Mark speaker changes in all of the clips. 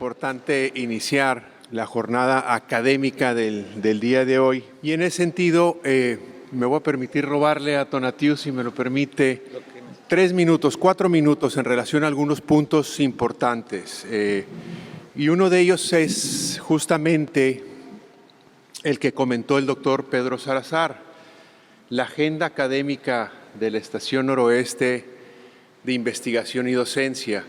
Speaker 1: importante iniciar la jornada académica del día de hoy. Y en ese sentido, me voy a permitir robarle a Tonatiuh, si me lo permite, 4 minutos en relación a algunos puntos importantes. Y uno de ellos es justamente el que comentó el doctor Pedro Salazar, la agenda académica de la Estación Noroeste de Investigación y Docencia.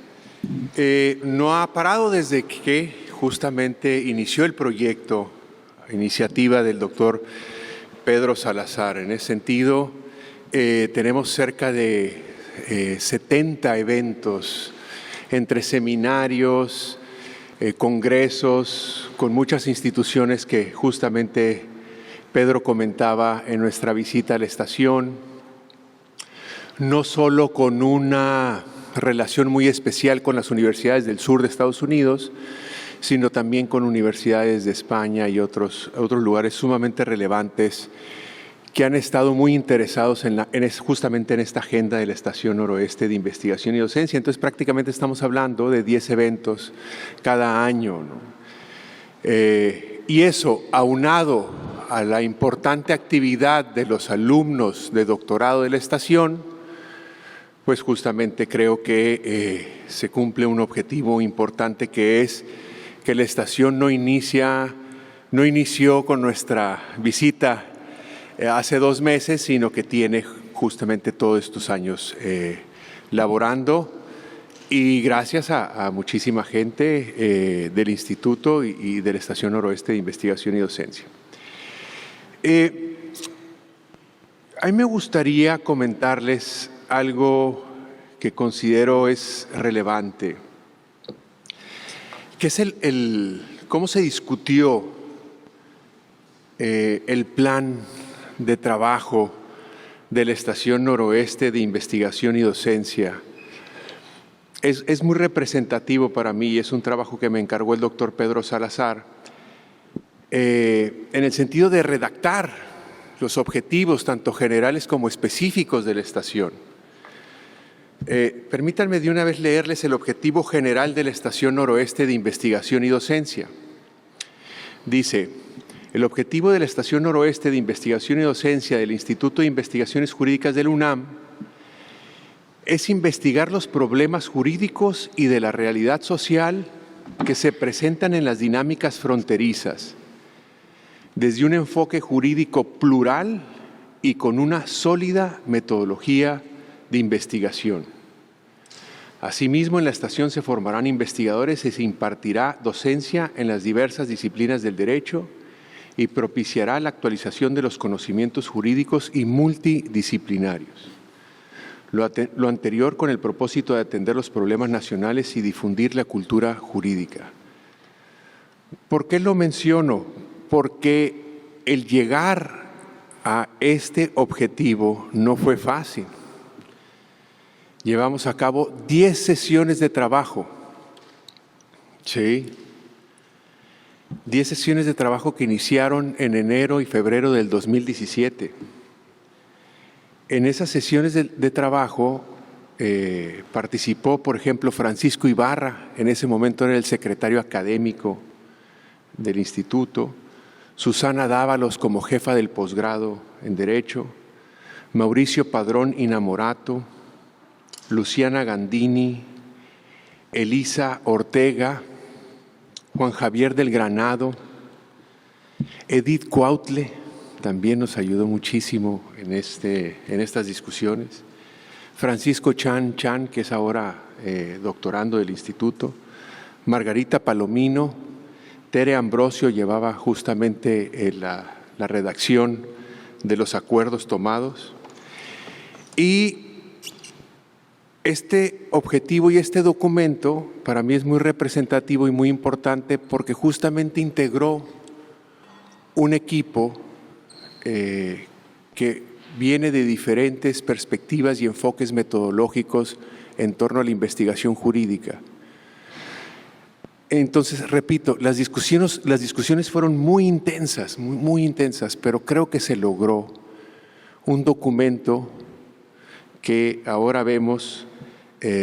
Speaker 1: No ha parado desde que justamente inició el proyecto, iniciativa del doctor Pedro Salazar. En ese sentido, tenemos cerca de 70 eventos entre seminarios, congresos, con muchas instituciones que justamente Pedro comentaba en nuestra visita a la estación, no solo con una relación muy especial con las universidades del sur de Estados Unidos, sino también con universidades de España y otros lugares sumamente relevantes que han estado muy interesados justamente en esta agenda de la Estación Noroeste de Investigación y Docencia. Entonces, prácticamente estamos hablando de 10 eventos cada año, ¿no? Y eso, aunado a la importante actividad de los alumnos de doctorado de la estación, pues justamente creo que se cumple un objetivo importante, que es que la estación no inició con nuestra visita hace 2 meses, sino que tiene justamente todos estos años laborando, y gracias a muchísima gente del Instituto y de la Estación Noroeste de Investigación y Docencia. A mí me gustaría comentarles algo que considero es relevante, que es cómo se discutió el plan de trabajo de la Estación Noroeste de Investigación y Docencia. Es muy representativo para mí, y es un trabajo que me encargó el doctor Pedro Salazar, en el sentido de redactar los objetivos, tanto generales como específicos de la estación. Permítanme de una vez leerles el objetivo general de la Estación Noroeste de Investigación y Docencia. Dice: el objetivo de la Estación Noroeste de Investigación y Docencia del Instituto de Investigaciones Jurídicas del UNAM es investigar los problemas jurídicos y de la realidad social que se presentan en las dinámicas fronterizas, desde un enfoque jurídico plural y con una sólida metodología de investigación. Asimismo, en la estación se formarán investigadores y se impartirá docencia en las diversas disciplinas del derecho y propiciará la actualización de los conocimientos jurídicos y multidisciplinarios. Lo anterior con el propósito de atender los problemas nacionales y difundir la cultura jurídica. ¿Por qué lo menciono? Porque el llegar a este objetivo no fue fácil. Llevamos a cabo 10 sesiones de trabajo. Sí. 10 sesiones de trabajo que iniciaron en enero y febrero del 2017. En esas sesiones de trabajo participó, por ejemplo, Francisco Ibarra, en ese momento era el secretario académico del instituto, Susana Dávalos como jefa del posgrado en Derecho, Mauricio Padrón Inamorato, Luciana Gandini, Elisa Ortega, Juan Javier del Granado, Edith Cuautle, también nos ayudó muchísimo en estas discusiones, Francisco Chan, que es ahora doctorando del instituto, Margarita Palomino, Tere Ambrosio llevaba justamente la redacción de los acuerdos tomados. Y este objetivo y este documento para mí es muy representativo y muy importante, porque justamente integró un equipo que viene de diferentes perspectivas y enfoques metodológicos en torno a la investigación jurídica. Entonces, repito, las discusiones fueron muy intensas, muy intensas, pero creo que se logró un documento que ahora vemos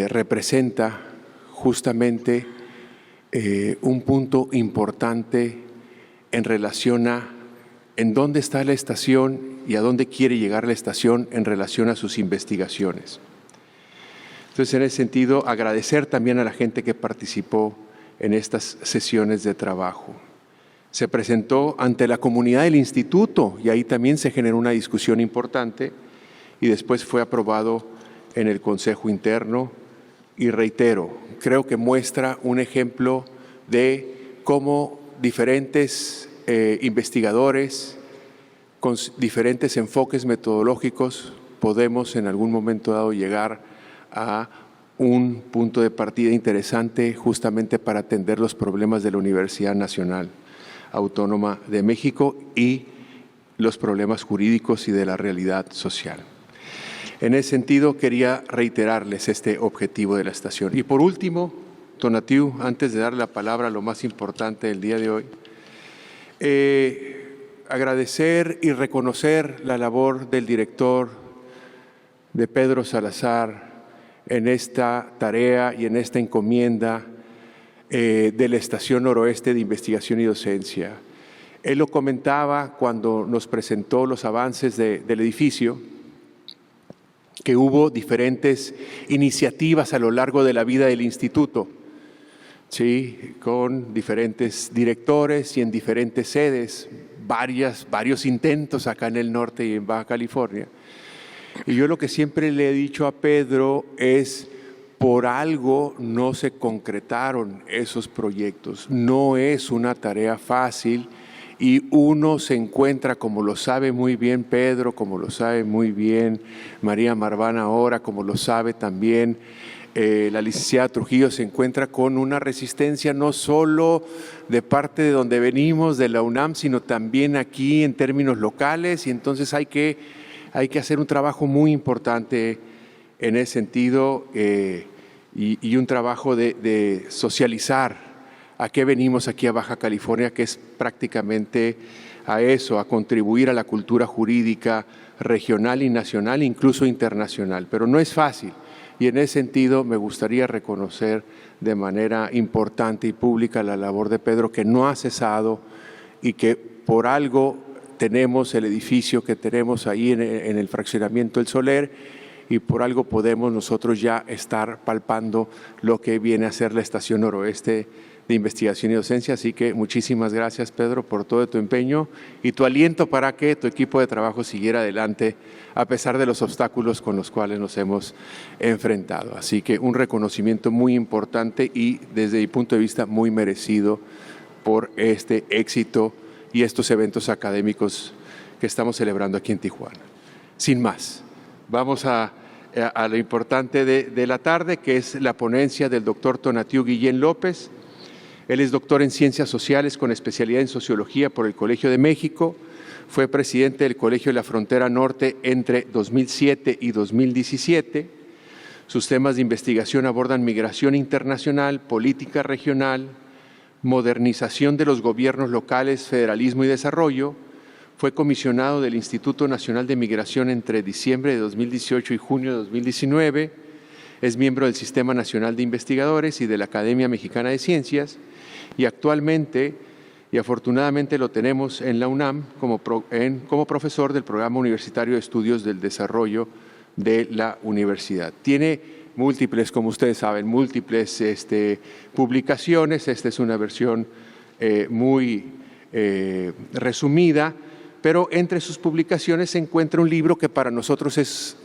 Speaker 1: representa justamente un punto importante en relación a en dónde está la estación y a dónde quiere llegar la estación en relación a sus investigaciones. Entonces, en ese sentido, agradecer también a la gente que participó en estas sesiones de trabajo. Se presentó ante la comunidad del instituto y ahí también se generó una discusión importante y después fue aprobado en el Consejo Interno y reitero, creo que muestra un ejemplo de cómo diferentes investigadores con diferentes enfoques metodológicos podemos en algún momento dado llegar a un punto de partida interesante justamente para atender los problemas de la Universidad Nacional Autónoma de México y los problemas jurídicos y de la realidad social. En ese sentido, quería reiterarles este objetivo de la estación. Y por último, Tonatiuh, antes de dar la palabra a lo más importante del día de hoy, agradecer y reconocer la labor del director, de Pedro Salazar, en esta tarea y en esta encomienda de la Estación Noroeste de Investigación y Docencia. Él lo comentaba cuando nos presentó los avances del edificio, que hubo diferentes iniciativas a lo largo de la vida del instituto, ¿sí? Con diferentes directores y en diferentes sedes, varios intentos acá en el norte y en Baja California. Y yo lo que siempre le he dicho a Pedro es, por algo no se concretaron esos proyectos. No es una tarea fácil y uno se encuentra, como lo sabe muy bien Pedro, como lo sabe muy bien María Marván ahora, como lo sabe también la licenciada Trujillo, se encuentra con una resistencia no solo de parte de donde venimos, de la UNAM, sino también aquí en términos locales, y entonces hay que hacer un trabajo muy importante en ese sentido y un trabajo de socializar a qué venimos aquí a Baja California, que es prácticamente a eso, a contribuir a la cultura jurídica regional y nacional, incluso internacional. Pero no es fácil. Y en ese sentido me gustaría reconocer de manera importante y pública la labor de Pedro, que no ha cesado y que por algo tenemos el edificio que tenemos ahí en el fraccionamiento El Soler y por algo podemos nosotros ya estar palpando lo que viene a ser la Estación Noroeste de Investigación y Docencia. Así que muchísimas gracias, Pedro, por todo tu empeño y tu aliento para que tu equipo de trabajo siguiera adelante a pesar de los obstáculos con los cuales nos hemos enfrentado. Así que un reconocimiento muy importante y desde mi punto de vista muy merecido por este éxito y estos eventos académicos que estamos celebrando aquí en Tijuana. Sin más, vamos a lo importante de la tarde, que es la ponencia del doctor Tonatiuh Guillén López. Él es doctor en Ciencias Sociales con especialidad en Sociología por el Colegio de México. Fue presidente del Colegio de la Frontera Norte entre 2007 y 2017. Sus temas de investigación abordan migración internacional, política regional, modernización de los gobiernos locales, federalismo y desarrollo. Fue comisionado del Instituto Nacional de Migración entre diciembre de 2018 y junio de 2019. Es miembro del Sistema Nacional de Investigadores y de la Academia Mexicana de Ciencias y actualmente, y afortunadamente lo tenemos en la UNAM como profesor del Programa Universitario de Estudios del Desarrollo de la universidad. Tiene múltiples, como ustedes saben, múltiples publicaciones. Esta es una versión muy resumida, pero entre sus publicaciones se encuentra un libro que para nosotros es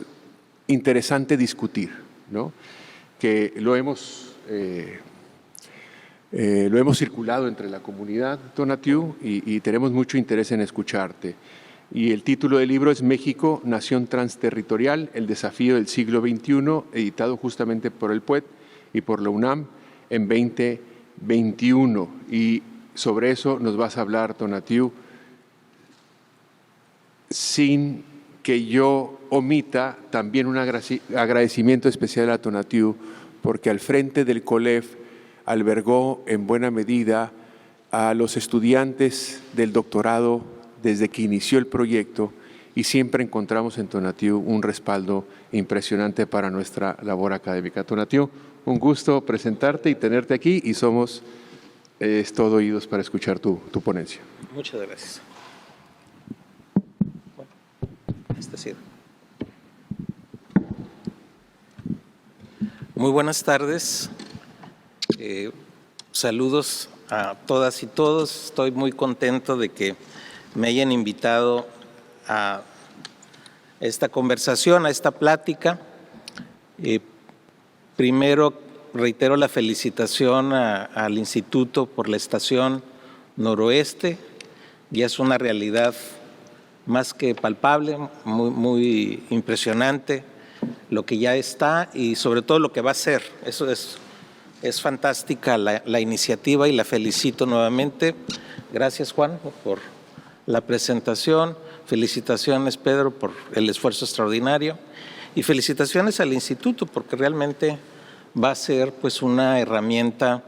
Speaker 1: interesante discutir, ¿no? Que lo hemos circulado entre la comunidad, Tonatiuh, y tenemos mucho interés en escucharte. Y el título del libro es México, Nación Transterritorial, el desafío del siglo XXI, editado justamente por el PUET y por la UNAM en 2021. Y sobre eso nos vas a hablar, Tonatiuh, sin que yo omita también un agradecimiento especial a Tonatiuh, porque al frente del COLEF albergó en buena medida a los estudiantes del doctorado desde que inició el proyecto y siempre encontramos en Tonatiuh un respaldo impresionante para nuestra labor académica. Tonatiuh, un gusto presentarte y tenerte aquí y somos Es todo oídos para escuchar tu ponencia.
Speaker 2: Muchas gracias. Bueno, sí. Muy buenas tardes. Saludos a todas y todos. Estoy muy contento de que me hayan invitado a esta conversación, a esta plática. Primero, reitero la felicitación al Instituto por la Estación Noroeste. Ya es una realidad más que palpable, muy impresionante lo que ya está y sobre todo lo que va a ser. Eso es fantástica la iniciativa y la felicito nuevamente. Gracias, Juan, por la presentación. Felicitaciones, Pedro, por el esfuerzo extraordinario. Y felicitaciones al Instituto, porque realmente va a ser pues una herramienta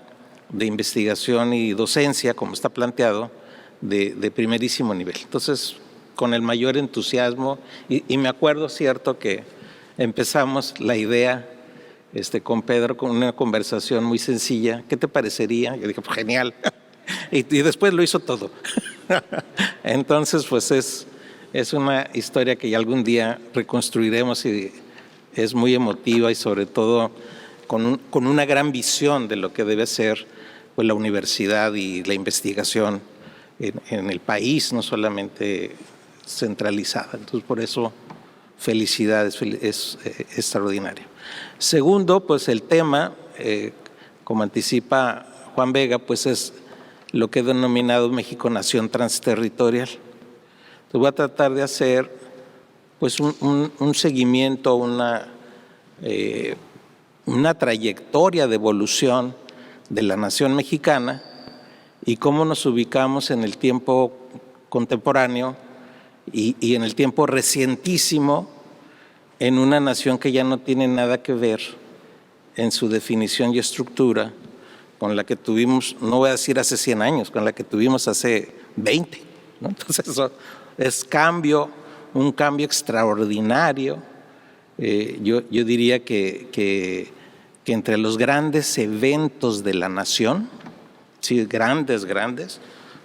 Speaker 2: de investigación y docencia, como está planteado, de primerísimo nivel. Entonces, con el mayor entusiasmo, y me acuerdo, cierto, que empezamos la idea con Pedro con una conversación muy sencilla. ¿Qué te parecería? Yo dije, pues genial. y después lo hizo todo. Entonces, pues es una historia que ya algún día reconstruiremos y es muy emotiva y sobre todo con una gran visión de lo que debe ser pues, la universidad y la investigación en el país, no solamente centralizada. Entonces, por eso, felicidades, es extraordinario. Segundo, pues el tema, como anticipa Juan Vega, pues es lo que he denominado México Nación Transterritorial. Entonces voy a tratar de hacer pues un seguimiento, una trayectoria de evolución de la nación mexicana y cómo nos ubicamos en el tiempo contemporáneo y en el tiempo recientísimo en una nación que ya no tiene nada que ver en su definición y estructura con la que tuvimos, no voy a decir hace 100 años, con la que tuvimos hace 20. ¿no? Entonces eso es un cambio extraordinario. Yo diría que entre los grandes eventos de la nación, sí, grandes,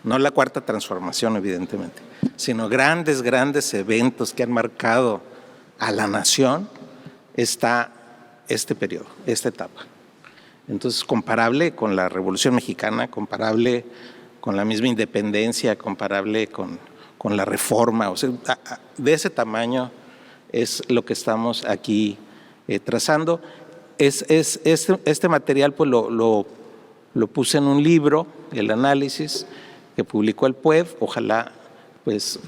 Speaker 2: no la cuarta transformación evidentemente, sino grandes eventos que han marcado a la nación, está este periodo, esta etapa. Entonces, comparable con la Revolución Mexicana, comparable con la misma independencia, comparable con la Reforma, o sea, de ese tamaño es lo que estamos aquí trazando. Este material pues lo puse en un libro, el análisis que publicó el PUEV, ojalá pues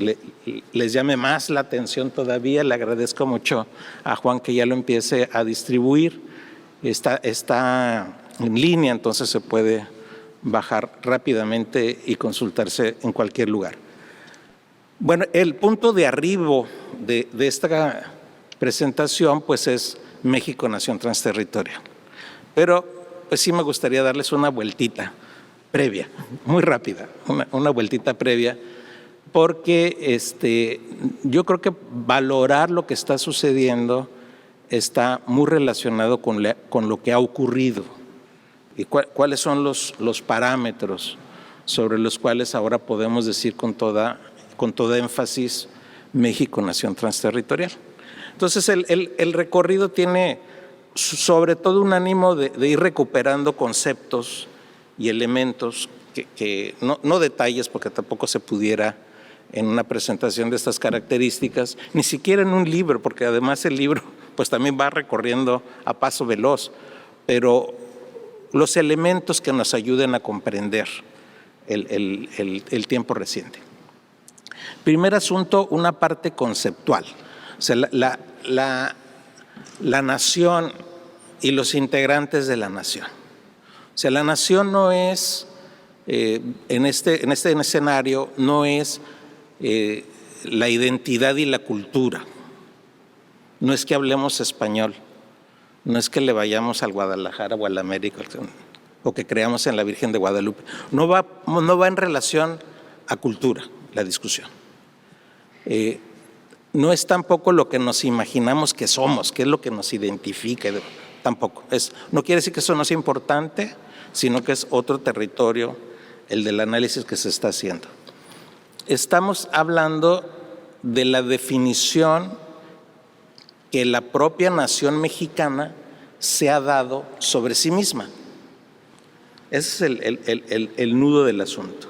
Speaker 2: les llame más la atención todavía. Le agradezco mucho a Juan que ya lo empiece a distribuir. Está en línea, entonces se puede bajar rápidamente y consultarse en cualquier lugar. Bueno, el punto de arribo de esta presentación pues es México Nación Transterritorial. Pero pues sí me gustaría darles una vueltita previa, muy rápida, una vueltita previa, porque yo creo que valorar lo que está sucediendo está muy relacionado con lo que ha ocurrido y cuáles son los parámetros sobre los cuales ahora podemos decir con toda énfasis México Nación Transterritorial. Entonces el recorrido tiene sobre todo un ánimo de ir recuperando conceptos y elementos que no detalles, porque tampoco se pudiera en una presentación de estas características, ni siquiera en un libro, porque además el libro pues también va recorriendo a paso veloz, pero los elementos que nos ayuden a comprender el tiempo reciente. Primer asunto, una parte conceptual. O sea, la nación y los integrantes de la nación. O sea, la nación no es, en este escenario, no es la identidad y la cultura. No es que hablemos español, no es que le vayamos al Guadalajara o al América o que creamos en la Virgen de Guadalupe. No va en relación a cultura la discusión. No es tampoco lo que nos imaginamos que somos, que es lo que nos identifica, tampoco. No quiere decir que eso no sea importante, sino que es otro territorio el del análisis que se está haciendo. Estamos hablando de la definición que la propia nación mexicana se ha dado sobre sí misma. Ese es el nudo del asunto.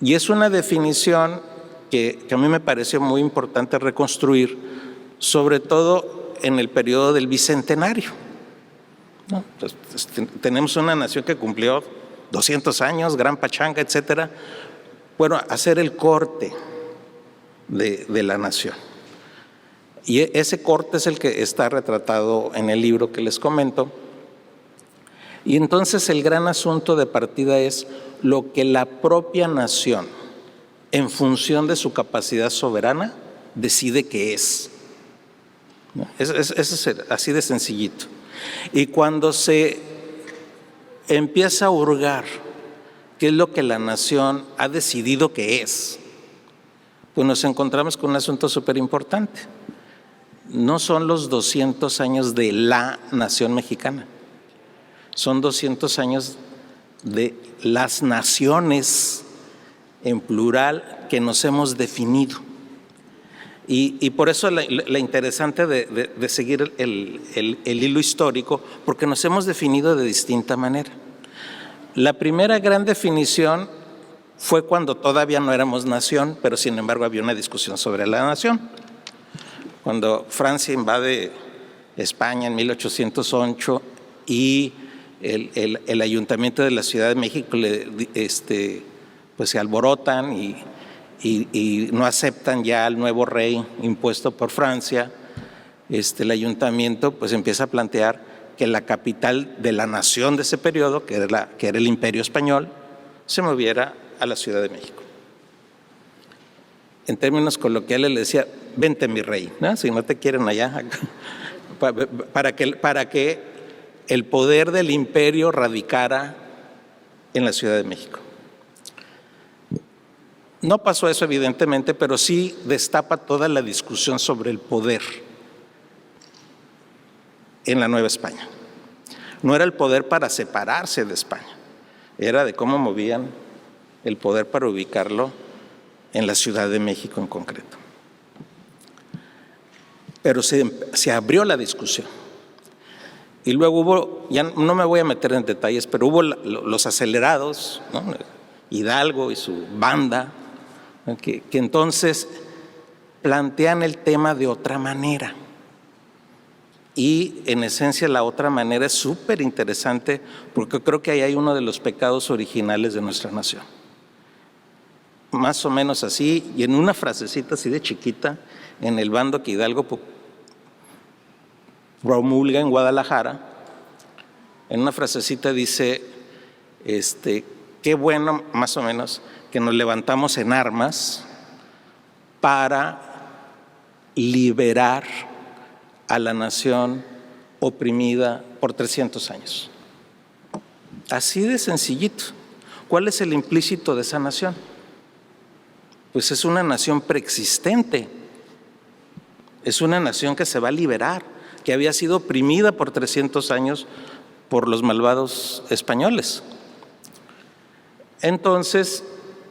Speaker 2: Y es una definición que a mí me pareció muy importante reconstruir, sobre todo en el periodo del Bicentenario, ¿no? Entonces, tenemos una nación que cumplió 200 años, gran pachanga, etcétera. Bueno, hacer el corte de la nación. Y ese corte es el que está retratado en el libro que les comento. Y entonces el gran asunto de partida es lo que la propia nación, en función de su capacidad soberana, decide que es. Es así de sencillito. Y cuando se empieza a hurgar qué es lo que la nación ha decidido que es, pues nos encontramos con un asunto súper importante. No son los 200 años de la nación mexicana, son 200 años de las naciones en plural que nos hemos definido. Y por eso la interesante de seguir el hilo histórico, porque nos hemos definido de distinta manera. La primera gran definición fue cuando todavía no éramos nación, pero sin embargo había una discusión sobre la nación. Cuando Francia invade España en 1808 y el ayuntamiento de la Ciudad de México pues se alborotan y no aceptan ya al nuevo rey impuesto por Francia, el ayuntamiento pues empieza a plantear que la capital de la nación de ese periodo, que era el Imperio Español, se moviera a la Ciudad de México. En términos coloquiales le decía, vente mi rey, ¿no? Si no te quieren allá, para que el poder del imperio radicara en la Ciudad de México. No pasó eso evidentemente, pero sí destapa toda la discusión sobre el poder en la Nueva España. No era el poder para separarse de España, era de cómo movían el poder para ubicarlo en la Ciudad de México en concreto. Pero se abrió la discusión. Y luego hubo, ya no me voy a meter en detalles, pero hubo los acelerados, ¿no? Hidalgo y su banda, ¿no? que entonces plantean el tema de otra manera. Y en esencia la otra manera es súper interesante porque creo que ahí hay uno de los pecados originales de nuestra nación. Más o menos así, y en una frasecita así de chiquita, en el bando que Hidalgo promulga en Guadalajara, en una frasecita dice, qué bueno, más o menos, que nos levantamos en armas para liberar a la nación oprimida por 300 años. Así de sencillito. ¿Cuál es el implícito de esa nación? Pues es una nación preexistente, es una nación que se va a liberar, que había sido oprimida por 300 años por los malvados españoles. Entonces,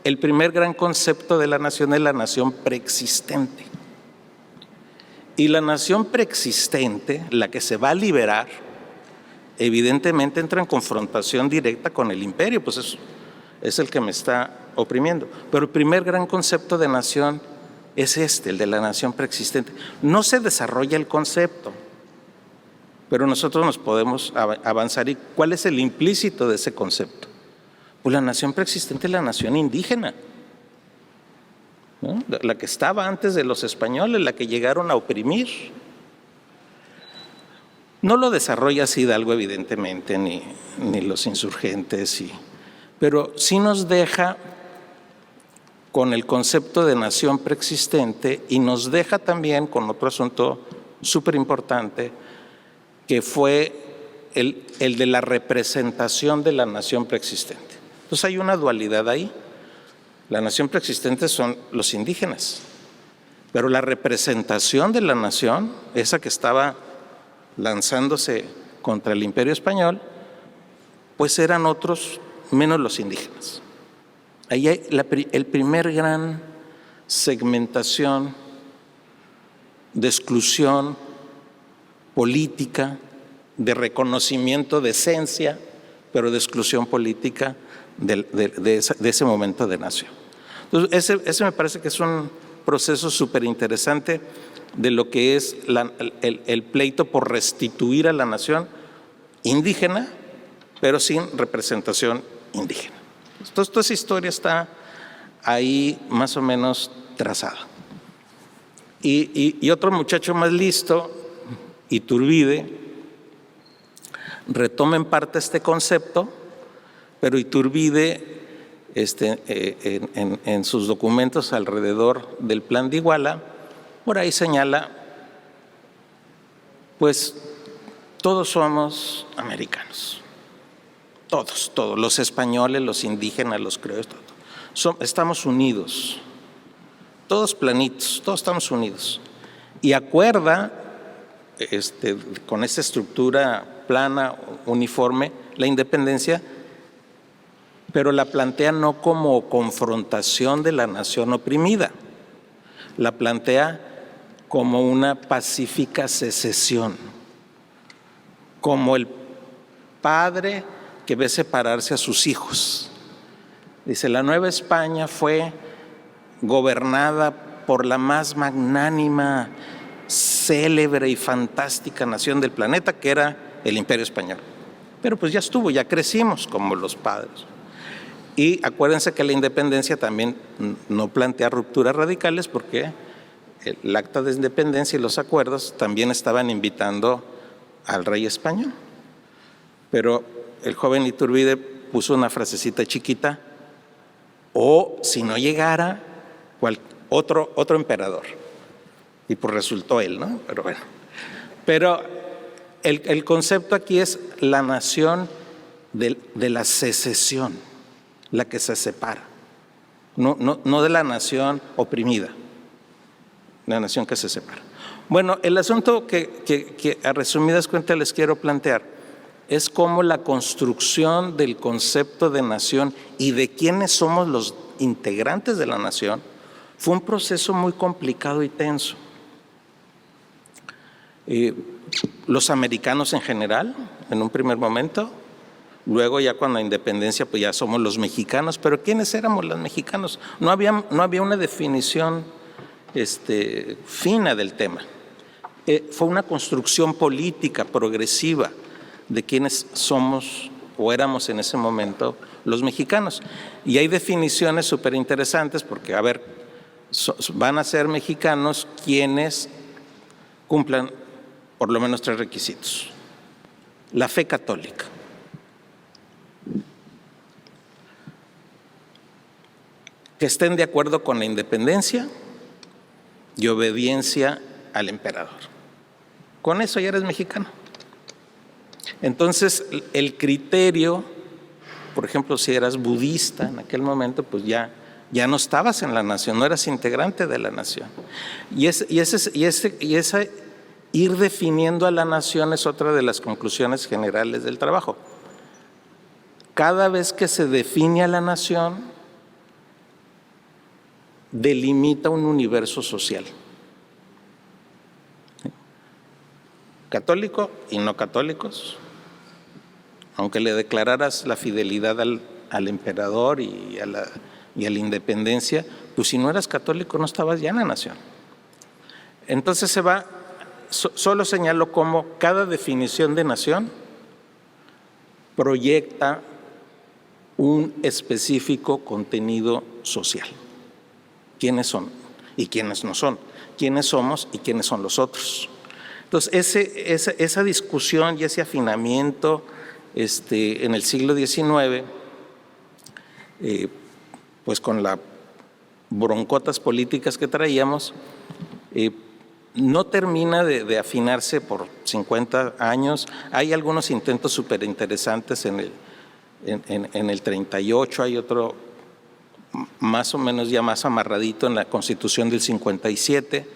Speaker 2: el primer gran concepto de la nación es la nación preexistente. Y la nación preexistente, la que se va a liberar, evidentemente entra en confrontación directa con el imperio, pues es el que me está oprimiendo. Pero el primer gran concepto de nación es el de la nación preexistente. No se desarrolla el concepto, pero nosotros nos podemos avanzar. ¿Y cuál es el implícito de ese concepto? Pues la nación preexistente es la nación indígena, ¿no? La que estaba antes de los españoles, la que llegaron a oprimir. No lo desarrolla así Hidalgo, evidentemente, ni los insurgentes, pero sí nos deja con el concepto de nación preexistente y nos deja también con otro asunto súper importante, que fue el de la representación de la nación preexistente. Entonces hay una dualidad ahí. La nación preexistente son los indígenas, pero la representación de la nación, esa que estaba lanzándose contra el Imperio Español, pues eran otros menos los indígenas. Ahí hay el primer gran segmentación de exclusión política, de reconocimiento de esencia, pero de exclusión política de ese momento de nación. Entonces, ese me parece que es un proceso súper interesante de lo que es el pleito por restituir a la nación indígena, pero sin representación indígena. Entonces, toda esa historia está ahí más o menos trazada. Y otro muchacho más listo, Iturbide, retoma en parte este concepto, pero Iturbide en sus documentos alrededor del Plan de Iguala, por ahí señala, pues todos somos americanos, todos, los españoles, los indígenas, los criollos, estamos unidos, todos planitos, todos estamos unidos. Y acuerda con esta estructura plana, uniforme, la independencia, pero la plantea no como confrontación de la nación oprimida, la plantea como una pacífica secesión, como el padre que ve separarse a sus hijos. Dice, la Nueva España fue gobernada por la más magnánima, célebre y fantástica nación del planeta, que era el Imperio Español. Pero pues ya estuvo, ya crecimos como los padres. Y acuérdense que la independencia también no plantea rupturas radicales, porque el acta de independencia y los acuerdos también estaban invitando al rey español. Pero el joven Iturbide puso una frasecita chiquita, o si no llegara otro emperador. Y pues resultó él, ¿no? Pero bueno. Pero el concepto aquí es la nación de la secesión, la que se separa. No de la nación oprimida, la nación que se separa. Bueno, el asunto que a resumidas cuentas les quiero plantear es cómo la construcción del concepto de nación y de quiénes somos los integrantes de la nación fue un proceso muy complicado y tenso. Los americanos en general, en un primer momento, luego ya con la independencia pues ya somos los mexicanos, pero ¿quiénes éramos los mexicanos? No había una definición fina del tema. Fue una construcción política progresiva de quiénes somos o éramos en ese momento los mexicanos. Y hay definiciones súper interesantes porque, a ver, van a ser mexicanos quienes cumplan por lo menos 3 requisitos. La fe católica, que estén de acuerdo con la independencia y obediencia al emperador. Con eso ya eres mexicano. Entonces, el criterio, por ejemplo, si eras budista en aquel momento, pues ya no estabas en la nación, no eras integrante de la nación. Y esa ir definiendo a la nación es otra de las conclusiones generales del trabajo. Cada vez que se define a la nación, delimita un universo social. Católico y no católicos, aunque le declararas la fidelidad al emperador y a la independencia, pues si no eras católico no estabas ya en la nación. Entonces solo señalo cómo cada definición de nación proyecta un específico contenido social. ¿Quiénes son y quiénes no son? ¿Quiénes somos y quiénes son los otros? Entonces, esa discusión y ese afinamiento en el siglo XIX, pues con las broncotas políticas que traíamos, no termina de afinarse por 50 años. Hay algunos intentos súper interesantes en el 38, hay otro más o menos ya más amarradito en la Constitución del 57,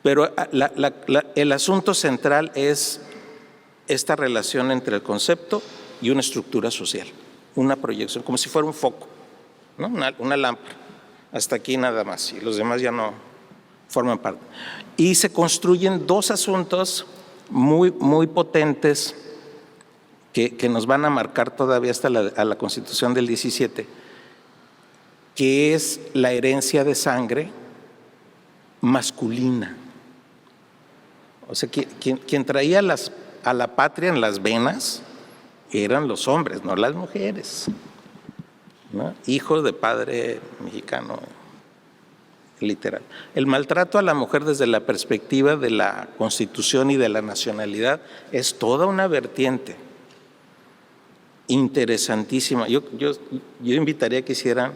Speaker 2: pero el asunto central es esta relación entre el concepto y una estructura social. una proyección, como si fuera un foco, ¿no? Una lámpara, hasta aquí nada más, y los demás ya no forman parte. Y se construyen dos asuntos muy, muy potentes que nos van a marcar todavía hasta la Constitución del 17, que es la herencia de sangre masculina. O sea, quien traía a la patria en las venas eran los hombres, no las mujeres, ¿no? Hijos de padre mexicano, literal. El maltrato a la mujer desde la perspectiva de la Constitución y de la nacionalidad es toda una vertiente interesantísima. Yo invitaría a que hicieran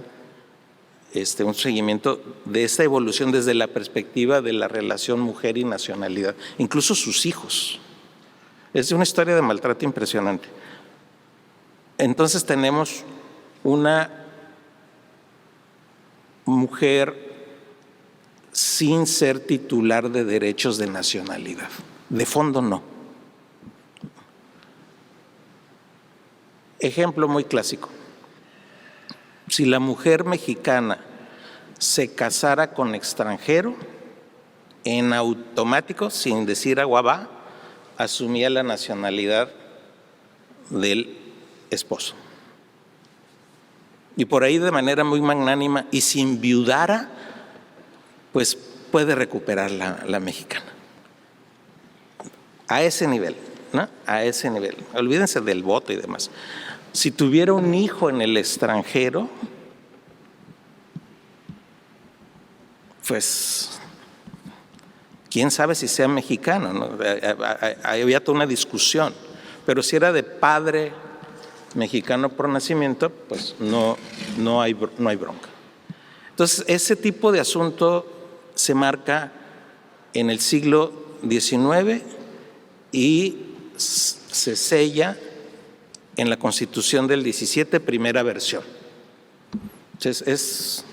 Speaker 2: un seguimiento de esta evolución desde la perspectiva de la relación mujer y nacionalidad, incluso sus hijos. Es una historia de maltrato impresionante. Entonces tenemos una mujer sin ser titular de derechos de nacionalidad. De fondo no. Ejemplo muy clásico. Si la mujer mexicana se casara con extranjero, en automático, sin decir aguabá, asumía la nacionalidad del esposo. Y por ahí de manera muy magnánima, y si enviudara, pues puede recuperar la mexicana. A ese nivel, ¿no? A ese nivel. Olvídense del voto y demás. Si tuviera un hijo en el extranjero, pues quién sabe si sea mexicano, ¿no? Había toda una discusión, pero si era de padre mexicano por nacimiento, pues no hay bronca. Entonces, ese tipo de asunto se marca en el siglo XIX y se sella en la Constitución del 17, primera versión. Entonces, es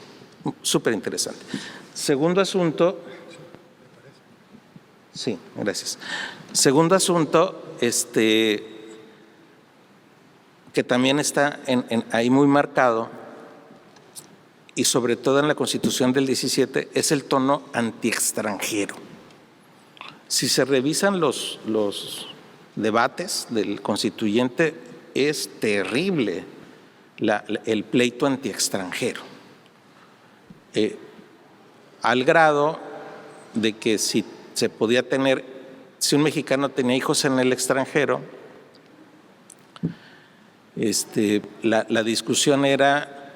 Speaker 2: súper interesante. Segundo asunto, sí, gracias. Segundo asunto, que también está ahí muy marcado, y sobre todo en la Constitución del 17, es el tono antiextranjero. Si se revisan los debates del constituyente, es terrible el pleito antiextranjero. Al grado de que si un mexicano tenía hijos en el extranjero, la discusión era,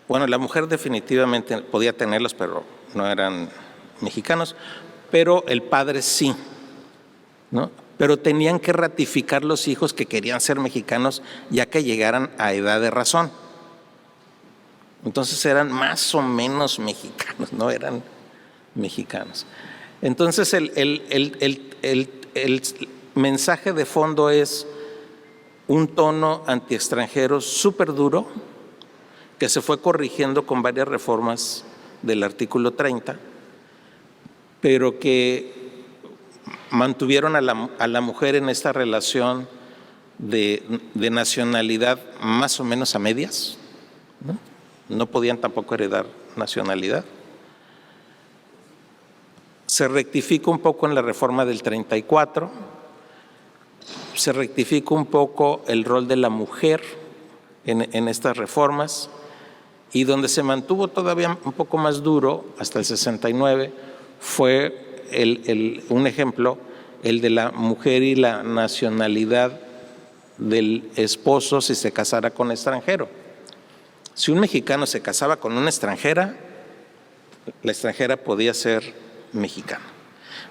Speaker 2: bueno, la mujer definitivamente podía tenerlos, pero no eran mexicanos, pero el padre sí, ¿no? Pero tenían que ratificar los hijos que querían ser mexicanos ya que llegaran a edad de razón. Entonces eran más o menos mexicanos, no eran mexicanos. Entonces el mensaje de fondo es un tono antiextranjero súper duro que se fue corrigiendo con varias reformas del artículo 30, pero que mantuvieron a la mujer en esta relación de nacionalidad más o menos a medias, ¿no? No podían tampoco heredar nacionalidad. Se rectifica un poco en la reforma del 34, se rectifica un poco el rol de la mujer en estas reformas, y donde se mantuvo todavía un poco más duro hasta el 69 fue un ejemplo, el de la mujer y la nacionalidad del esposo si se casara con extranjero. Si un mexicano se casaba con una extranjera, la extranjera podía ser mexicana.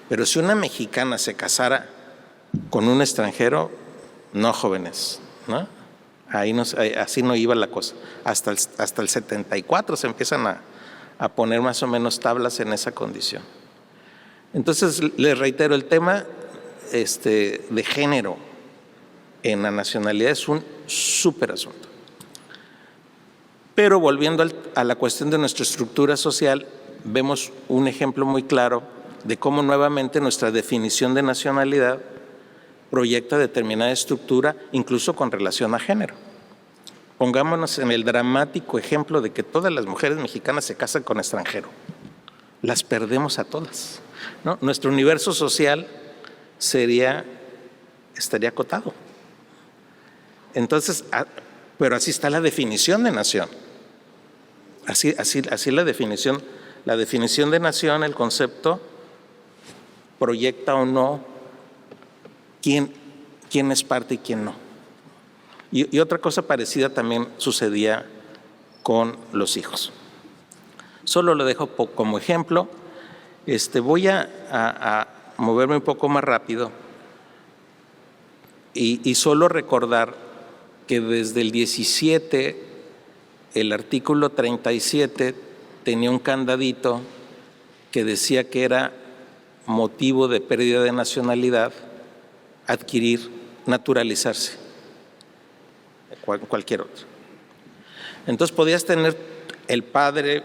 Speaker 2: Pero si una mexicana se casara con un extranjero, no, jóvenes, ¿no? Así no iba la cosa. Hasta el 74 se empiezan a poner más o menos tablas en esa condición. Entonces, les reitero, el tema de género en la nacionalidad es un súper asunto. Pero volviendo a la cuestión de nuestra estructura social, vemos un ejemplo muy claro de cómo nuevamente nuestra definición de nacionalidad proyecta determinada estructura, incluso con relación a género. pongámonos en el dramático ejemplo de que todas las mujeres mexicanas se casan con extranjero. Las perdemos a todas, ¿no? Nuestro universo social estaría acotado. Entonces, pero así está la definición de nación. Así la definición de nación, el concepto, proyecta o no quién es parte y quién no. Y otra cosa parecida también sucedía con los hijos. Solo lo dejo como ejemplo. Voy a moverme un poco más rápido y solo recordar que desde el 17, el artículo 37 tenía un candadito que decía que era motivo de pérdida de nacionalidad naturalizarse, cualquier otro. Entonces podías tener el padre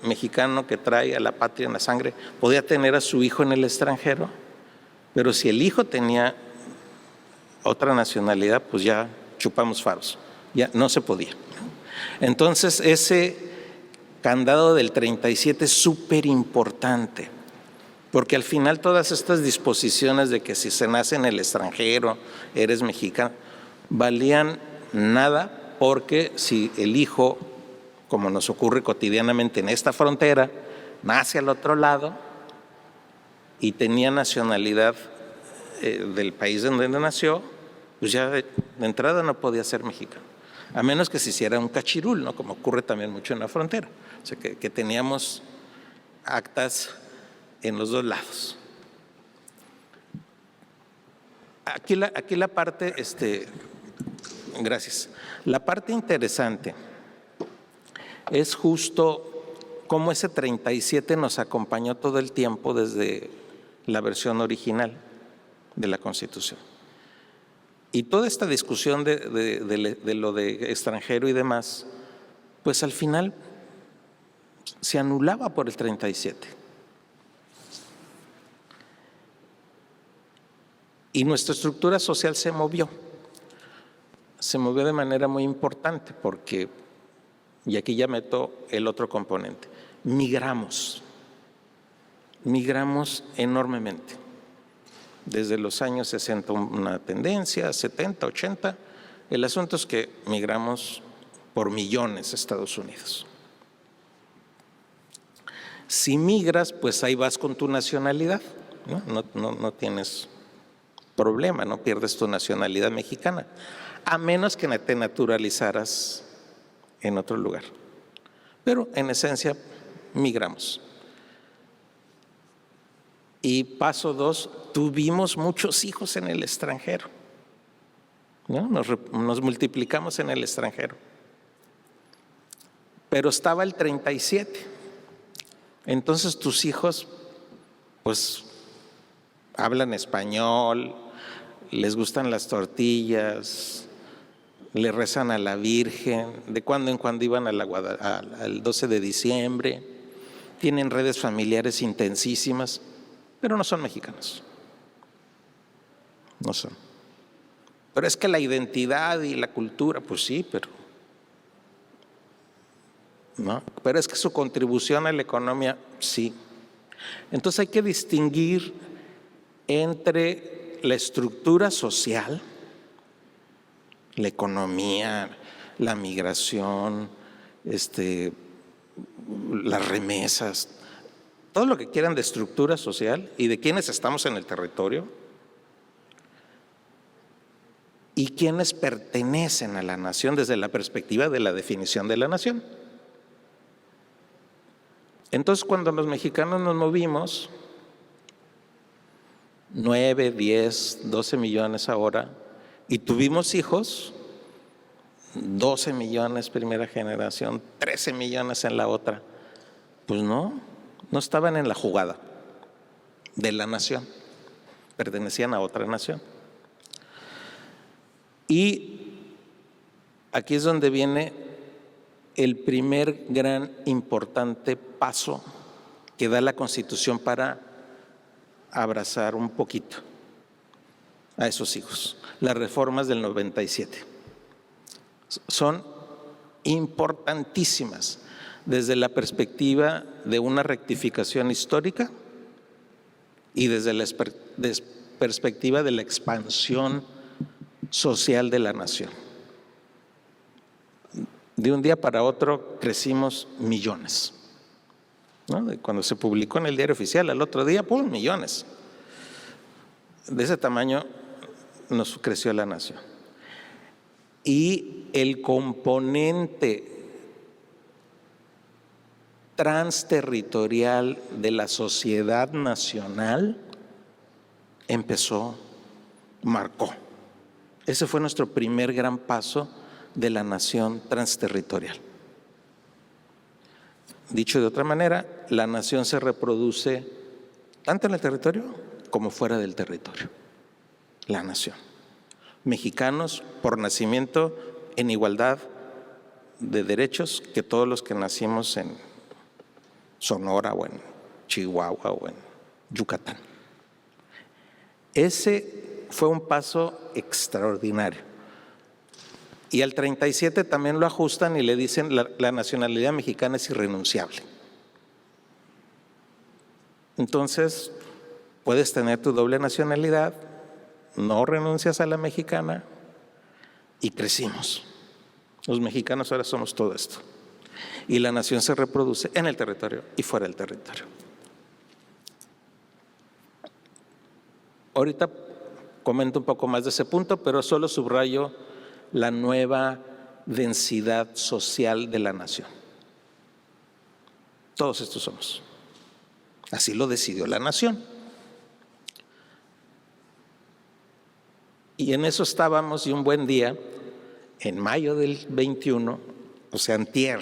Speaker 2: mexicano que trae a la patria en la sangre, podía tener a su hijo en el extranjero, pero si el hijo tenía otra nacionalidad, pues ya chupamos faros, ya no se podía. Entonces ese candado del 37 es súper importante, porque al final todas estas disposiciones de que si se nace en el extranjero, eres mexicano, valían nada, porque si el hijo, como nos ocurre cotidianamente en esta frontera, nace al otro lado y tenía nacionalidad del país donde nació, pues ya de entrada no podía ser mexicano, a menos que se hiciera un cachirul, ¿no? Como ocurre también mucho en la frontera, o sea que teníamos actas en los dos lados. Aquí la parte, gracias, la parte interesante es justo cómo ese 37 nos acompañó todo el tiempo desde la versión original de la Constitución. Y toda esta discusión de lo de extranjero y demás, pues al final se anulaba por el 37. Y nuestra estructura social se movió de manera muy importante porque, y aquí ya meto el otro componente, migramos enormemente. Desde los años 60 una tendencia, 70, 80, el asunto es que migramos por millones a Estados Unidos. Si migras, pues ahí vas con tu nacionalidad, ¿no? No tienes problema, no pierdes tu nacionalidad mexicana, a menos que te naturalizaras en otro lugar. Pero en esencia migramos. Y paso 2, tuvimos muchos hijos en el extranjero, ¿no? Nos multiplicamos en el extranjero. Pero estaba el 37. Entonces tus hijos, pues, hablan español, les gustan las tortillas, le rezan a la Virgen, de cuando en cuando iban al 12 de diciembre, tienen redes familiares intensísimas, pero no son mexicanos. No son. Pero es que la identidad y la cultura, pues sí, pero ¿no? Pero es que su contribución a la economía, sí. Entonces hay que distinguir entre la estructura social, la economía, la migración, las remesas, todo lo que quieran de estructura social y de quienes estamos en el territorio y quienes pertenecen a la nación desde la perspectiva de la definición de la nación. Entonces, cuando los mexicanos nos movimos, 9, 10, 12 millones ahora, y tuvimos hijos, 12 millones primera generación, 13 millones en la otra, pues no estaban en la jugada de la nación, pertenecían a otra nación. Y aquí es donde viene el primer gran importante paso que da la Constitución para abrazar un poquito a esos hijos, las reformas del 97. Son importantísimas desde la perspectiva de una rectificación histórica y desde la perspectiva de la expansión social de la nación. De un día para otro crecimos millones, ¿no? Cuando se publicó en el Diario Oficial, al otro día, ¡pum!, millones. De ese tamaño nos creció la nación. Y el componente transterritorial de la sociedad nacional marcó. Ese fue nuestro primer gran paso de la nación transterritorial. Dicho de otra manera, la nación se reproduce tanto en el territorio como fuera del territorio. La nación. Mexicanos por nacimiento en igualdad de derechos que todos los que nacimos en Sonora o en Chihuahua o en Yucatán. Ese fue un paso extraordinario. Y al 37 también lo ajustan y le dicen la nacionalidad mexicana es irrenunciable. Entonces, puedes tener tu doble nacionalidad, no renuncias a la mexicana y crecimos. Los mexicanos ahora somos todo esto. Y la nación se reproduce en el territorio y fuera del territorio. Ahorita comento un poco más de ese punto, pero solo subrayo la nueva densidad social de la nación. Todos estos somos. Así lo decidió la nación. Y en eso estábamos y un buen día, en mayo del 21, o sea, antier,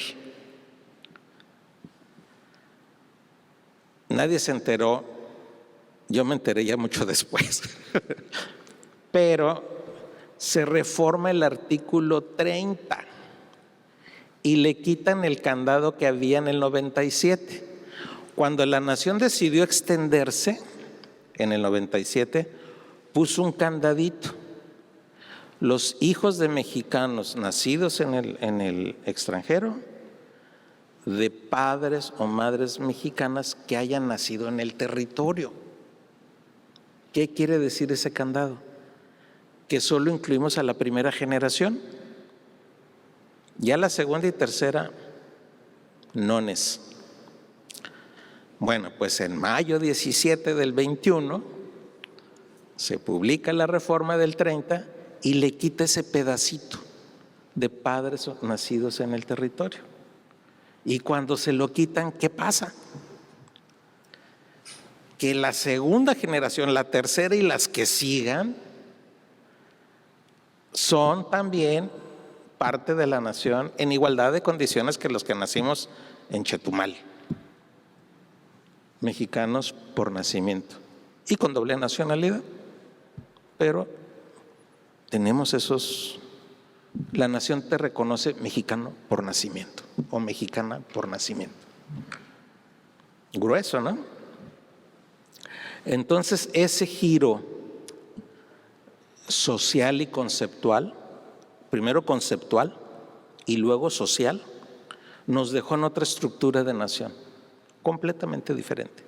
Speaker 2: nadie se enteró, yo me enteré ya mucho después, pero se reforma el artículo 30 y le quitan el candado que había en el 97. Cuando la nación decidió extenderse, en el 97, puso un candadito. Los hijos de mexicanos nacidos en el extranjero, de padres o madres mexicanas que hayan nacido en el territorio. ¿Qué quiere decir ese candado? Que solo incluimos a la primera generación. Ya la segunda y tercera, nones. Bueno, pues en mayo 17 del 21 se publica la reforma del 30 y le quita ese pedacito de padres nacidos en el territorio. Y cuando se lo quitan, ¿qué pasa? Que la segunda generación, la tercera y las que sigan, son también parte de la nación en igualdad de condiciones que los que nacimos en Chetumal. Mexicanos por nacimiento y con doble nacionalidad, pero tenemos esos. La nación te reconoce mexicano por nacimiento o mexicana por nacimiento. Grueso, ¿no? Entonces, ese giro social y conceptual, primero conceptual y luego social, nos dejó en otra estructura de nación, completamente diferente.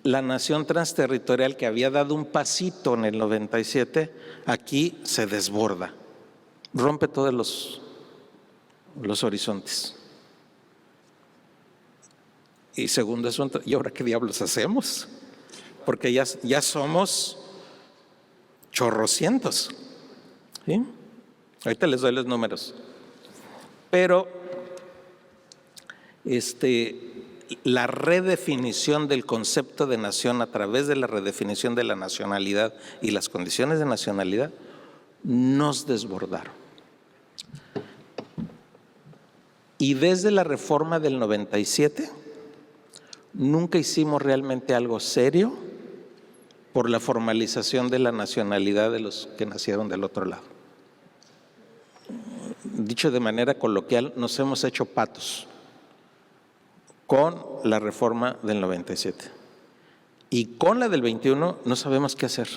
Speaker 2: La nación transterritorial que había dado un pasito en el 97, aquí se desborda, rompe todos los horizontes. Y segundo asunto, ¿y ahora qué diablos hacemos? Porque ya somos chorrocientos, ¿sí? Ahorita les doy los números. Pero la redefinición del concepto de nación a través de la redefinición de la nacionalidad y las condiciones de nacionalidad nos desbordaron. Y desde la reforma del 97 nunca hicimos realmente algo serio por la formalización de la nacionalidad de los que nacieron del otro lado. Dicho de manera coloquial, nos hemos hecho patos con la reforma del 97. Y con la del 21 no sabemos qué hacer.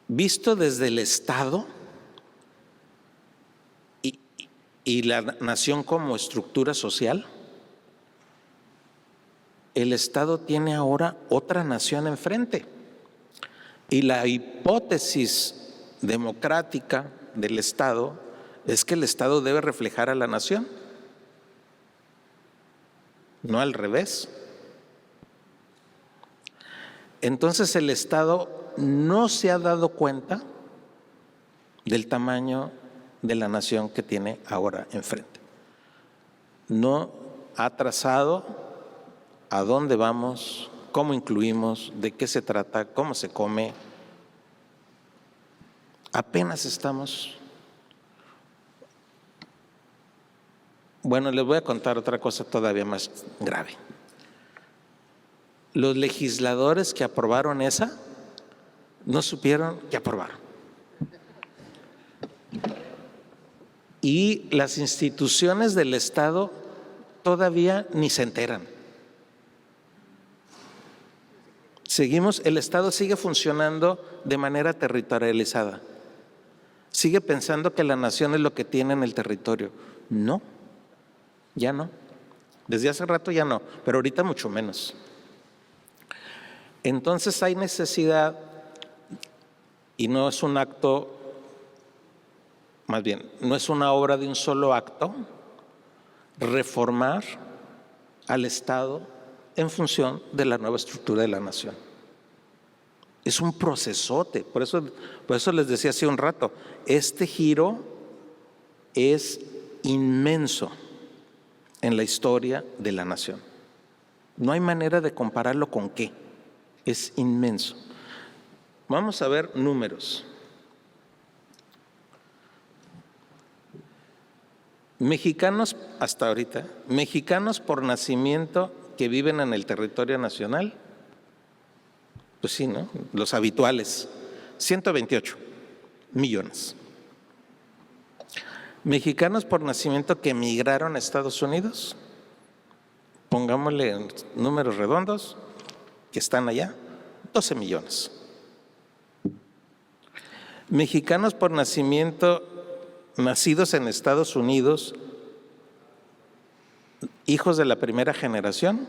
Speaker 2: Visto desde el Estado, y la nación como estructura social, el Estado tiene ahora otra nación enfrente. Y la hipótesis democrática del Estado es que el Estado debe reflejar a la nación, no al revés. Entonces el Estado no se ha dado cuenta del tamaño de la nación que tiene ahora enfrente. No ha trazado a dónde vamos, cómo incluimos, de qué se trata, cómo se come. Apenas estamos. Bueno, les voy a contar otra cosa todavía más grave. Los legisladores que aprobaron esa no supieron que aprobaron. Y las instituciones del Estado todavía ni se enteran. El Estado sigue funcionando de manera territorializada. Sigue pensando que la nación es lo que tiene en el territorio. No, ya no. Desde hace rato ya no, pero ahorita mucho menos. Entonces hay necesidad, y no es un acto, más bien, no es una obra de un solo acto, reformar al Estado en función de la nueva estructura de la nación. Es un procesote, por eso les decía hace un rato, este giro es inmenso en la historia de la nación. No hay manera de compararlo con qué, es inmenso. Vamos a ver números. Mexicanos, hasta ahorita, mexicanos por nacimiento que viven en el territorio nacional, pues sí, ¿no? Los habituales, 128 millones. Mexicanos por nacimiento que emigraron a Estados Unidos, pongámosle números redondos, que están allá, 12 millones. Mexicanos por nacimiento nacidos en Estados Unidos, hijos de la primera generación,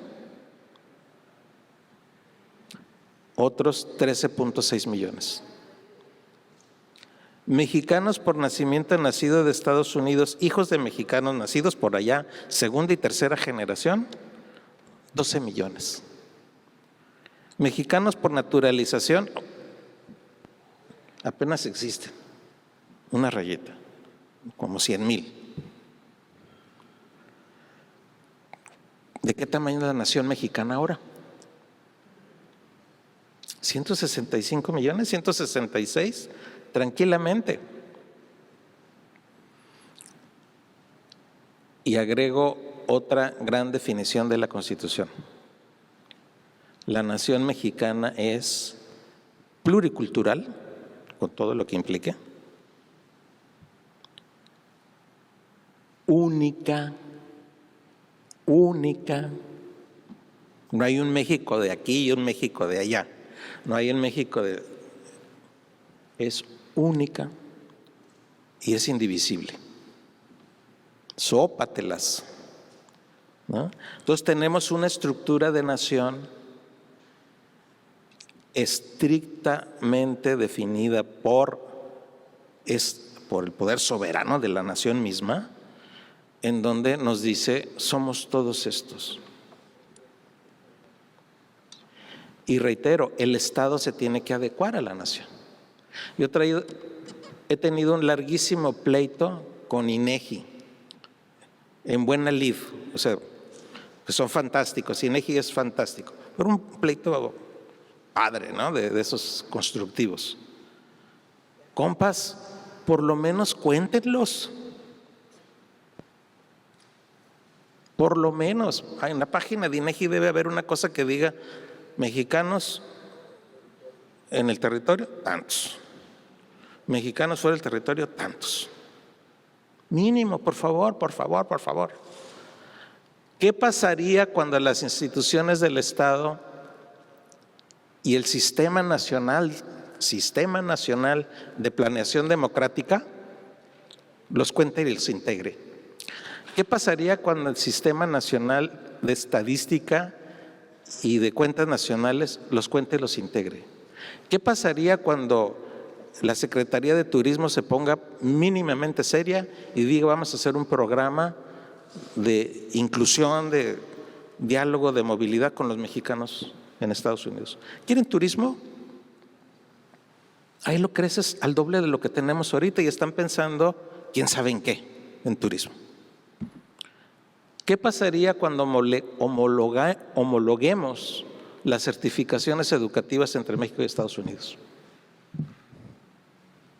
Speaker 2: otros 13.6 millones. Mexicanos por nacimiento nacidos de Estados Unidos, hijos de mexicanos nacidos por allá, segunda y tercera generación, 12 millones. Mexicanos por naturalización, apenas existen, una rayeta, como 100,000. ¿De qué tamaño es la nación mexicana ahora? 165 millones, 166, tranquilamente. Y agrego otra gran definición de la Constitución. La nación mexicana es pluricultural, con todo lo que implique, única. No hay un México de aquí y un México de allá. No hay un México de... Es única y es indivisible. Sópatelas, ¿no? Entonces tenemos una estructura de nación estrictamente definida por el poder soberano de la nación misma, en donde nos dice, somos todos estos. Y reitero, el Estado se tiene que adecuar a la nación. Yo he tenido un larguísimo pleito con INEGI, en buena lid, o sea, que son fantásticos, INEGI es fantástico, pero un pleito padre, ¿no? De esos constructivos. Compas, por lo menos cuéntenlos. Por lo menos, en la página de INEGI debe haber una cosa que diga mexicanos en el territorio, tantos. Mexicanos fuera del territorio, tantos. Mínimo, por favor. ¿Qué pasaría cuando las instituciones del Estado y el Sistema Nacional de Planeación Democrática los cuente y los integre? ¿Qué pasaría cuando el Sistema Nacional de Estadística y de Cuentas Nacionales los cuente y los integre? ¿Qué pasaría cuando la Secretaría de Turismo se ponga mínimamente seria y diga vamos a hacer un programa de inclusión, de diálogo, de movilidad con los mexicanos en Estados Unidos? ¿Quieren turismo? Ahí lo creces al doble de lo que tenemos ahorita y están pensando quién sabe en qué en turismo. ¿Qué pasaría cuando homologuemos las certificaciones educativas entre México y Estados Unidos?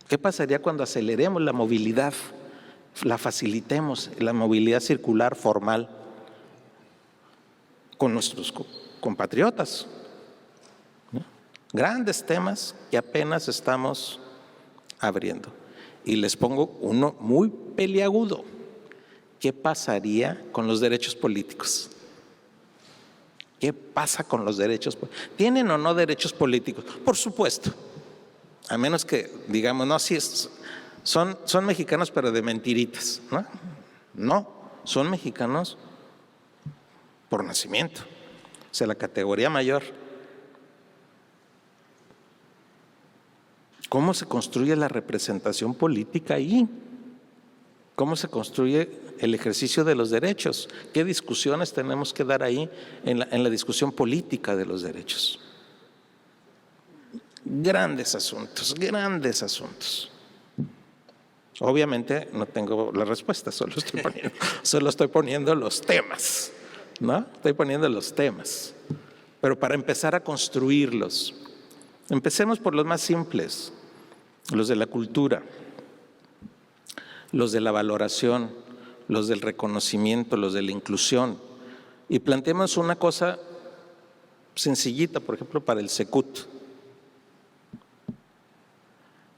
Speaker 2: ¿Qué pasaría cuando aceleremos la movilidad, la facilitemos, la movilidad circular formal con nuestros compatriotas? ¿No? Grandes temas que apenas estamos abriendo. Y les pongo uno muy peliagudo. ¿Qué pasaría con los derechos políticos? ¿Qué pasa con los derechos políticos? ¿Tienen o no derechos políticos? Por supuesto. A menos que digamos, no, sí, son mexicanos pero de mentiritas. No, son mexicanos por nacimiento. O sea, la categoría mayor. ¿Cómo se construye la representación política ahí? ¿Cómo se construye el ejercicio de los derechos? ¿Qué discusiones tenemos que dar ahí en la discusión política de los derechos? Grandes asuntos, grandes asuntos. Obviamente no tengo la respuesta, solo estoy poniendo los temas, ¿no? Estoy poniendo los temas. Pero para empezar a construirlos, empecemos por los más simples, los de la cultura, los de la valoración, los del reconocimiento, los de la inclusión. Y planteemos una cosa sencillita, por ejemplo, para el Secut.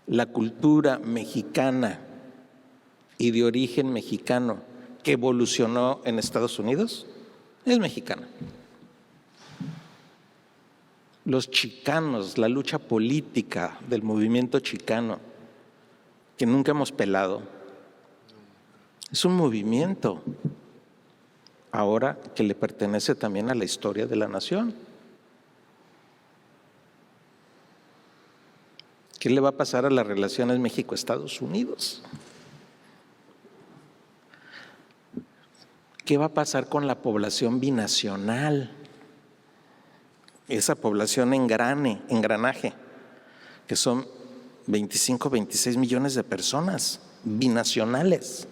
Speaker 2: La cultura mexicana y de origen mexicano que evolucionó en Estados Unidos es mexicana. Los chicanos, la lucha política del movimiento chicano, que nunca hemos pelado, es un movimiento ahora que le pertenece también a la historia de la nación. ¿Qué le va a pasar a las relaciones México-Estados Unidos? ¿Qué va a pasar con la población binacional? Esa población engranaje, que son 25, 26 millones de personas binacionales.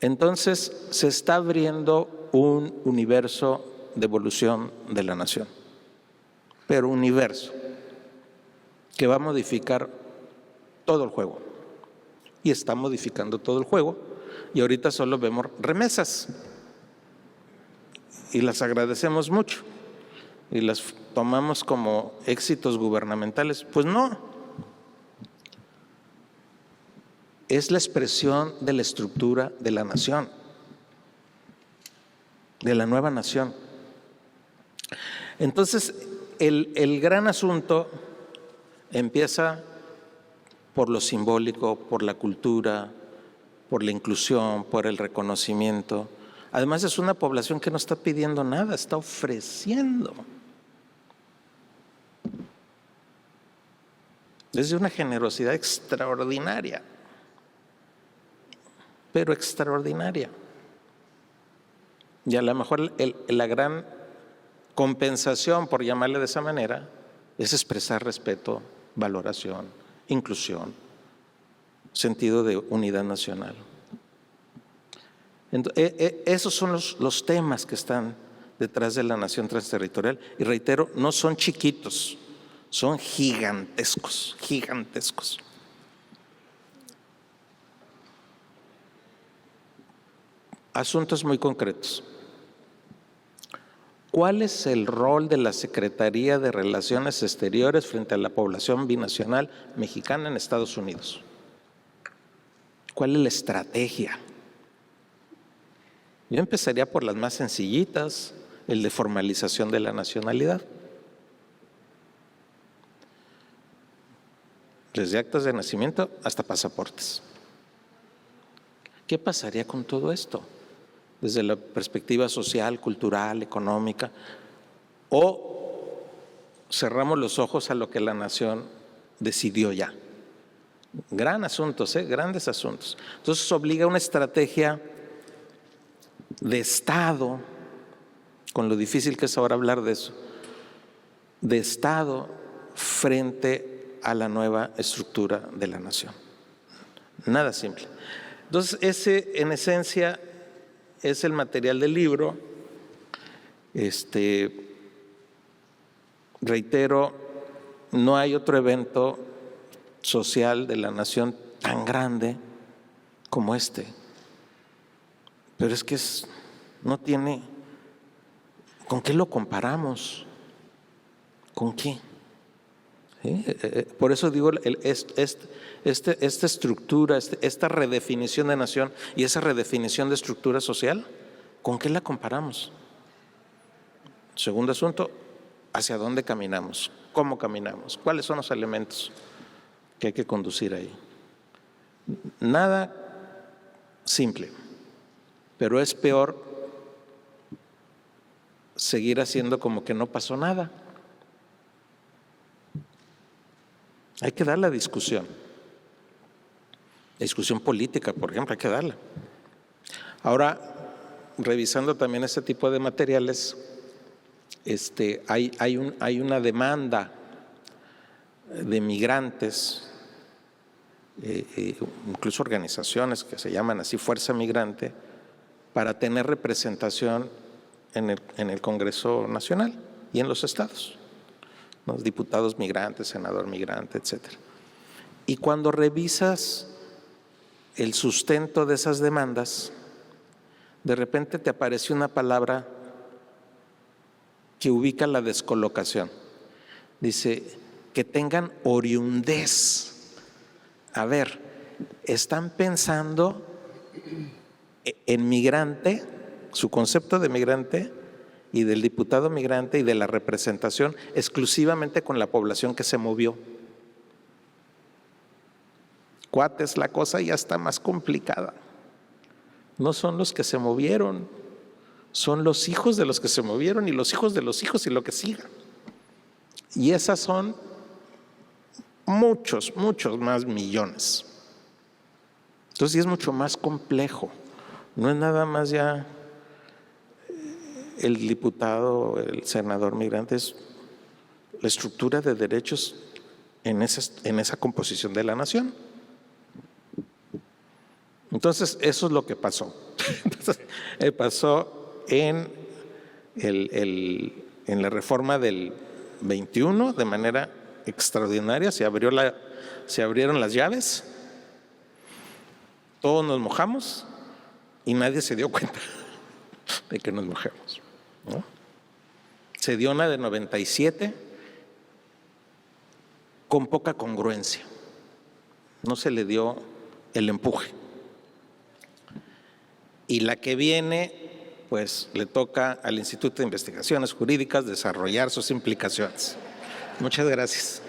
Speaker 2: Entonces se está abriendo un universo de evolución de la nación, pero universo que va a modificar todo el juego. Y está modificando todo el juego. Y ahorita solo vemos remesas. Y las agradecemos mucho. Y las tomamos como éxitos gubernamentales. Pues no. Es la expresión de la estructura de la nación. De la nueva nación. Entonces, el gran asunto empieza por lo simbólico, por la cultura, por la inclusión, por el reconocimiento. Además es una población que no está pidiendo nada, está ofreciendo. Es de una generosidad extraordinaria, pero extraordinaria. Y a lo mejor la gran compensación, por llamarle de esa manera, es expresar respeto, valoración, inclusión, sentido de unidad nacional. Entonces, esos son los temas que están detrás de la nación transterritorial. Y reitero, no son chiquitos, son gigantescos, gigantescos. Asuntos muy concretos. ¿Cuál es el rol de la Secretaría de Relaciones Exteriores frente a la población binacional mexicana en Estados Unidos? ¿Cuál es la estrategia? Yo empezaría por las más sencillitas, el de formalización de la nacionalidad. Desde actas de nacimiento hasta pasaportes. ¿Qué pasaría con todo esto? Desde la perspectiva social, cultural, económica. O cerramos los ojos a lo que la nación decidió ya. Gran asuntos, grandes asuntos. Entonces obliga a una estrategia de Estado, con lo difícil que es ahora hablar de eso, de Estado frente a la nueva estructura de la nación. Nada simple. Entonces ese, en esencia, es el material del libro. Reitero, no hay otro evento social de la nación tan grande como este. Pero es que no tiene, ¿con qué lo comparamos? ¿Con qué? ¿Sí? Por eso digo, esta estructura, esta redefinición de nación y esa redefinición de estructura social, ¿con qué la comparamos? Segundo asunto, ¿hacia dónde caminamos? ¿Cómo caminamos? ¿Cuáles son los elementos que hay que conducir ahí? Nada simple, pero es peor seguir haciendo como que no pasó nada. Hay que dar la discusión política, por ejemplo, hay que darla. Ahora, revisando también este tipo de materiales, hay una demanda de migrantes, incluso organizaciones que se llaman así Fuerza Migrante, para tener representación en el Congreso Nacional y en los estados. Los diputados migrantes, senador migrante, etcétera. Y cuando revisas el sustento de esas demandas, de repente te aparece una palabra que ubica la descolocación. Dice, que tengan oriundez. A ver, están pensando en migrante, su concepto de migrante y del diputado migrante y de la representación exclusivamente con la población que se movió. Cuates, la cosa ya está más complicada. No son los que se movieron, son los hijos de los que se movieron y los hijos de los hijos y lo que siga. Y esas son muchos más millones. Entonces sí es mucho más complejo. No es nada más ya el diputado, el senador migrante, es la estructura de derechos en esa composición de la nación. Entonces, eso es lo que pasó. Entonces, pasó en la reforma del 21 de manera extraordinaria. Se abrieron las llaves, todos nos mojamos y nadie se dio cuenta de que nos mojamos, ¿no? Se dio una de 97 con poca congruencia, no se le dio el empuje. Y la que viene, pues le toca al Instituto de Investigaciones Jurídicas desarrollar sus implicaciones. Muchas gracias.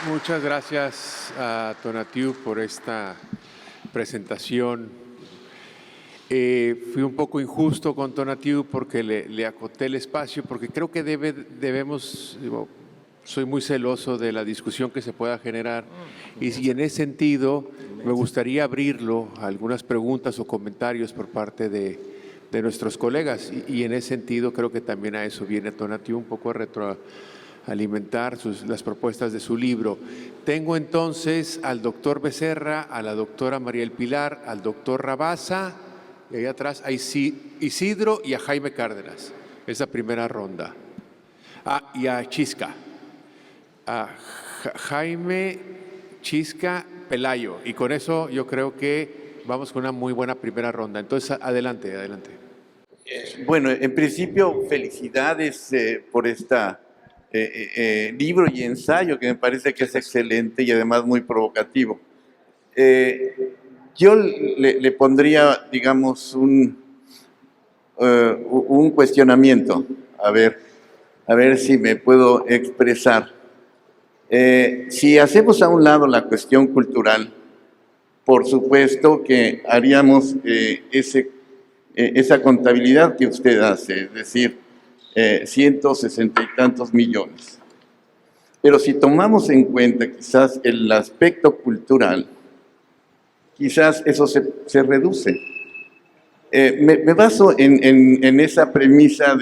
Speaker 1: Muchas gracias a Tonatiuh por esta presentación. Fui un poco injusto con Tonatiuh porque le acoté el espacio, porque creo que debemos, soy muy celoso de la discusión que se pueda generar y en ese sentido me gustaría abrirlo a algunas preguntas o comentarios por parte de nuestros colegas y en ese sentido creo que también a eso viene Tonatiuh, un poco a retroalimentar las propuestas de su libro. Tengo entonces al doctor Becerra, a la doctora María El Pilar, al doctor Rabasa, y ahí atrás a Isidro y a Jaime Cárdenas. Esa primera ronda. Y a Chisca. A Jaime, Chisca, Pelayo. Y con eso yo creo que vamos con una muy buena primera ronda. Entonces, adelante.
Speaker 3: Bueno, en principio, felicidades por esta libro y ensayo que me parece que es excelente y además muy provocativo. Yo le pondría, digamos, un cuestionamiento. A ver, a ver si me puedo expresar. Si hacemos a un lado la cuestión cultural, por supuesto que haríamos esa contabilidad que usted hace, es decir, 160 y tantos millones. Pero si tomamos en cuenta quizás el aspecto cultural, quizás eso se reduce. Me baso en esa premisa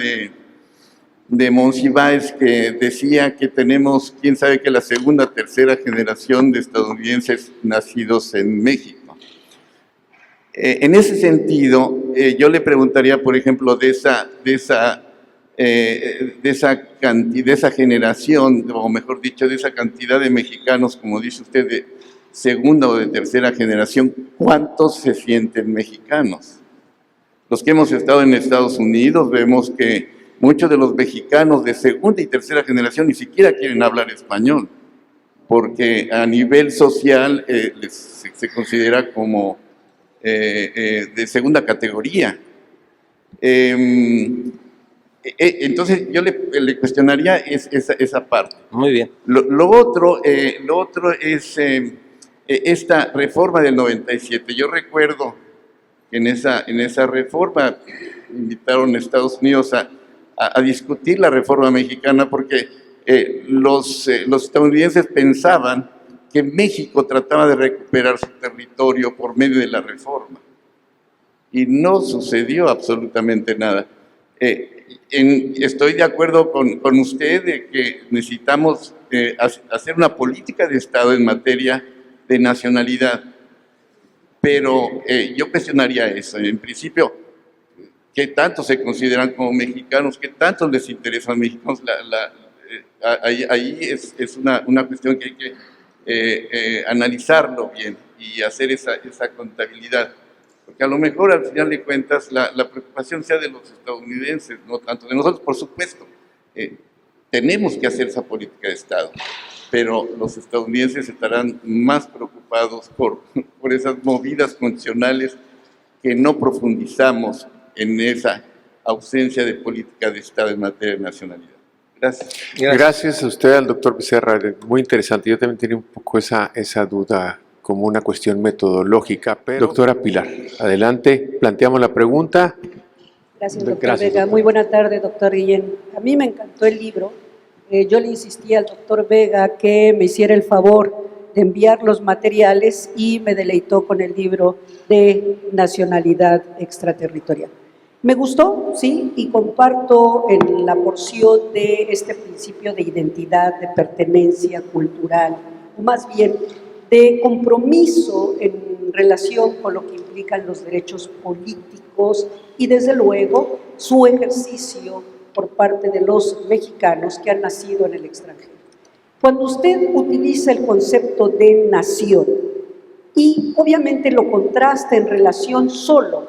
Speaker 3: de Monsiváis, que decía que tenemos, quién sabe, que la segunda, tercera generación de estadounidenses nacidos en México. En ese sentido, yo le preguntaría, por ejemplo, de esa generación, o mejor dicho, de esa cantidad de mexicanos, como dice usted, de segunda o de tercera generación, ¿cuántos se sienten mexicanos? Los que hemos estado en Estados Unidos vemos que muchos de los mexicanos de segunda y tercera generación ni siquiera quieren hablar español, porque a nivel social se considera como de segunda categoría. Entonces yo le cuestionaría esa parte.
Speaker 2: Muy bien.
Speaker 3: Lo otro es esta reforma del 97. Yo recuerdo que en esa reforma invitaron a Estados Unidos a discutir la reforma mexicana, porque los estadounidenses pensaban que México trataba de recuperar su territorio por medio de la reforma. Y no sucedió absolutamente nada. Estoy de acuerdo con usted de que necesitamos hacer una política de Estado en materia de nacionalidad, pero yo cuestionaría eso. En principio, ¿qué tanto se consideran como mexicanos? ¿Qué tanto les interesan mexicanos? Ahí es una cuestión que hay que analizarlo bien y hacer esa contabilidad. Porque a lo mejor al final de cuentas la preocupación sea de los estadounidenses, no tanto de nosotros. Por supuesto, tenemos que hacer esa política de Estado, pero los estadounidenses estarán más preocupados por esas movidas constitucionales que no profundizamos en esa ausencia de política de Estado en materia de nacionalidad. Gracias.
Speaker 1: Gracias a usted, al doctor Becerra. Muy interesante. Yo también tenía un poco esa duda, como una cuestión metodológica. Pero, doctora Pilar, adelante, planteamos la pregunta.
Speaker 4: Gracias, doctor Vega. Muy buena tarde, doctor Guillén. A mí me encantó el libro. Yo le insistí al doctor Vega que me hiciera el favor de enviar los materiales y me deleitó con el libro de nacionalidad extraterritorial. Me gustó, sí, y comparto en la porción de este principio de identidad, de pertenencia cultural, o más bien de compromiso en relación con lo que implican los derechos políticos y desde luego su ejercicio por parte de los mexicanos que han nacido en el extranjero. Cuando usted utiliza el concepto de nación y obviamente lo contrasta en relación solo,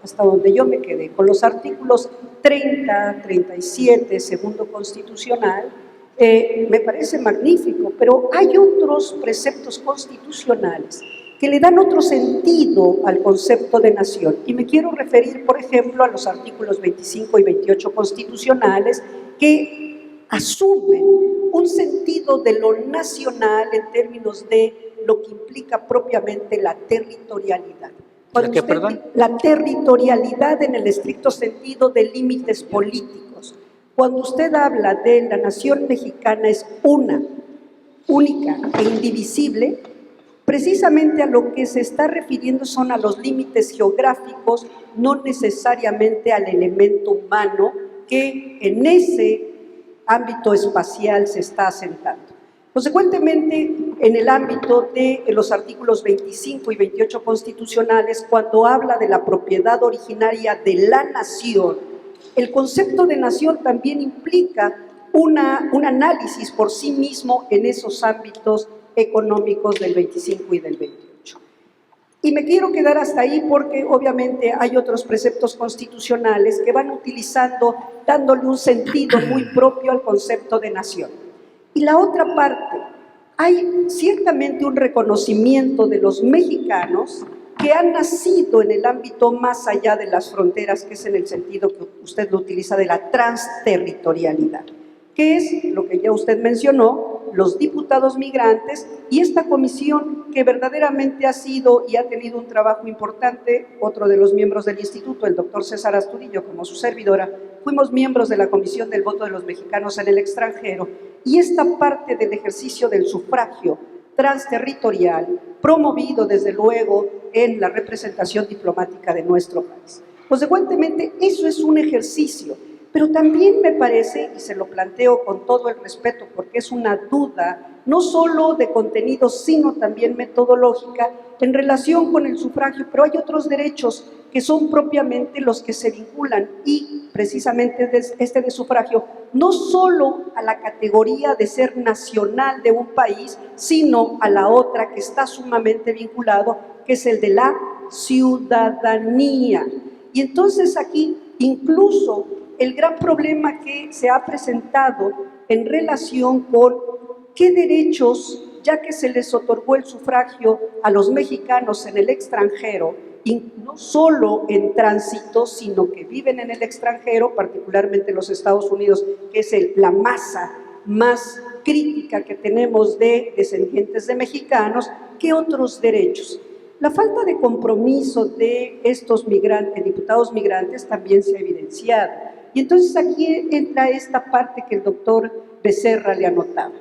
Speaker 4: hasta donde yo me quedé, con los artículos 30, 37, segundo constitucional, me parece magnífico, pero hay otros preceptos constitucionales que le dan otro sentido al concepto de nación. Y me quiero referir, por ejemplo, a los artículos 25 y 28 constitucionales que asumen un sentido de lo nacional en términos de lo que implica propiamente la territorialidad. La territorialidad en el estricto sentido de límites políticos. Cuando usted habla de la nación mexicana es una, única e indivisible, precisamente a lo que se está refiriendo son a los límites geográficos, no necesariamente al elemento humano que en ese ámbito espacial se está asentando. Consecuentemente, en el ámbito de los artículos 25 y 28 constitucionales, cuando habla de la propiedad originaria de la nación, el concepto de nación también implica un análisis por sí mismo en esos ámbitos económicos del 25 y del 28. Y me quiero quedar hasta ahí porque obviamente hay otros preceptos constitucionales que van utilizando, dándole un sentido muy propio al concepto de nación. Y la otra parte, hay ciertamente un reconocimiento de los mexicanos que han nacido en el ámbito más allá de las fronteras, que es en el sentido que usted lo utiliza de la transterritorialidad. que es lo que ya usted mencionó, los diputados migrantes y esta comisión que verdaderamente ha sido y ha tenido un trabajo importante. Otro de los miembros del instituto, el doctor César Astudillo, como su servidora, fuimos miembros de la Comisión del Voto de los Mexicanos en el Extranjero, y esta parte del ejercicio del sufragio transterritorial, promovido desde luego en la representación diplomática de nuestro país. Consecuentemente, eso es un ejercicio, pero también me parece, y se lo planteo con todo el respeto, porque es una duda, no solo de contenido, sino también metodológica, en relación con el sufragio, pero hay otros derechos que son propiamente los que se vinculan, y precisamente este de sufragio, no solo a la categoría de ser nacional de un país, sino a la otra que está sumamente vinculado, que es el de la ciudadanía. Y entonces aquí, incluso el gran problema que se ha presentado en relación con qué derechos, ya que se les otorgó el sufragio a los mexicanos en el extranjero, y no solo en tránsito, sino que viven en el extranjero, particularmente en los Estados Unidos, que es la masa más crítica que tenemos de descendientes de mexicanos, ¿qué otros derechos? La falta de compromiso de estos migrantes, diputados migrantes, también se ha evidenciado. Y entonces aquí entra esta parte que el doctor Becerra le anotaba.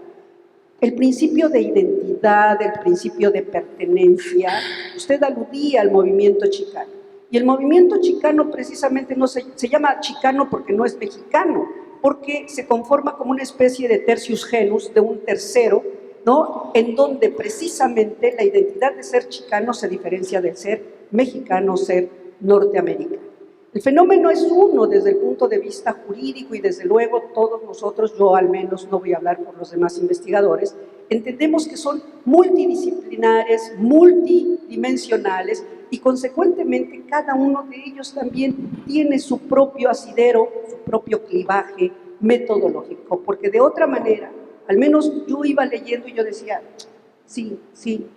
Speaker 4: El principio de identidad, el principio de pertenencia. Usted aludía al movimiento chicano. Y el movimiento chicano precisamente no se llama chicano porque no es mexicano, porque se conforma como una especie de tertius genus, de un tercero, ¿no? En donde precisamente la identidad de ser chicano se diferencia del ser mexicano, ser norteamericano. El fenómeno es uno desde el punto de vista jurídico, y desde luego todos nosotros, yo al menos, no voy a hablar por los demás investigadores, entendemos que son multidisciplinares, multidimensionales, y consecuentemente cada uno de ellos también tiene su propio asidero, su propio clivaje metodológico, porque de otra manera, al menos yo iba leyendo y yo decía, sí,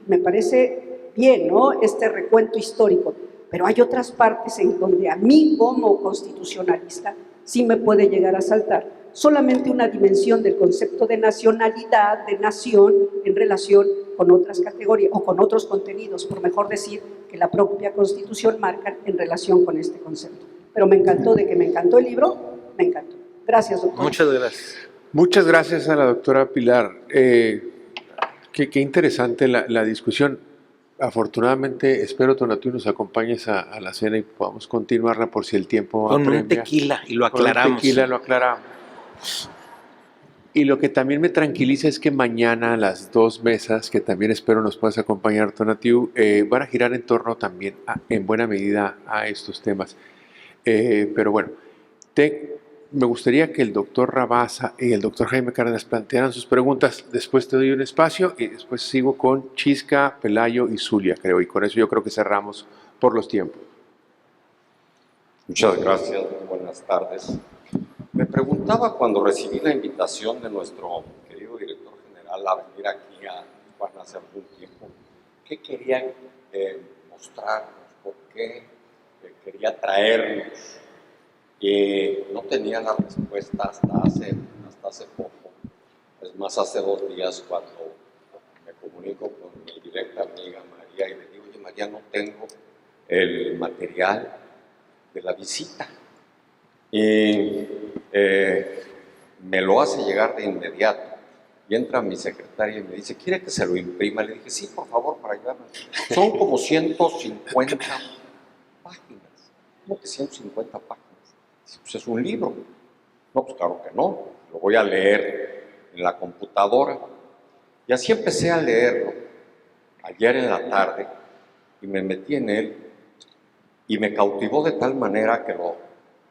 Speaker 4: me parece bien, ¿no?, este recuento histórico, pero hay otras partes en donde a mí como constitucionalista sí me puede llegar a saltar solamente una dimensión del concepto de nacionalidad, de nación, en relación con otras categorías o con otros contenidos, por mejor decir, que la propia Constitución marca en relación con este concepto. Pero me encantó, de que me encantó el libro, me encantó. Gracias, doctor.
Speaker 2: Muchas gracias.
Speaker 1: Muchas gracias a la doctora Pilar. Qué interesante la discusión. Afortunadamente, espero, Tonatiuh, nos acompañes a la cena y podamos continuarla por si el tiempo
Speaker 2: con
Speaker 1: apremia.
Speaker 2: Un tequila, y lo aclaramos.
Speaker 1: Con un tequila lo aclaramos. Y lo que también me tranquiliza es que mañana las dos mesas, que también espero nos puedas acompañar, Tonatiuh, van a girar en torno también, en buena medida, a estos temas. Pero bueno, me gustaría que el doctor Rabasa y el doctor Jaime Cárdenas plantearan sus preguntas. Después te doy un espacio y después sigo con Chisca, Pelayo y Zulia, creo. Y con eso yo creo que cerramos por los tiempos.
Speaker 5: Muchas gracias, muy buenas tardes. Me preguntaba cuando recibí la invitación de nuestro querido director general a venir aquí a Tijuana hace algún tiempo, ¿qué querían mostrarnos? ¿Por qué quería traernos? No tenía la respuesta hasta hace poco. Es más, hace 2 días cuando me comunico con mi directa amiga María y le digo, oye María, no tengo el material de la visita. Y me lo hace llegar de inmediato. Y entra mi secretaria y me dice, ¿quiere que se lo imprima? Le dije, sí, por favor, para ayudarme. Son como 150 páginas. ¿Cómo que 150 páginas? Dice, pues es un libro. No, pues claro que no. Lo voy a leer en la computadora. Y así empecé a leerlo ayer en la tarde y me metí en él y me cautivó de tal manera que lo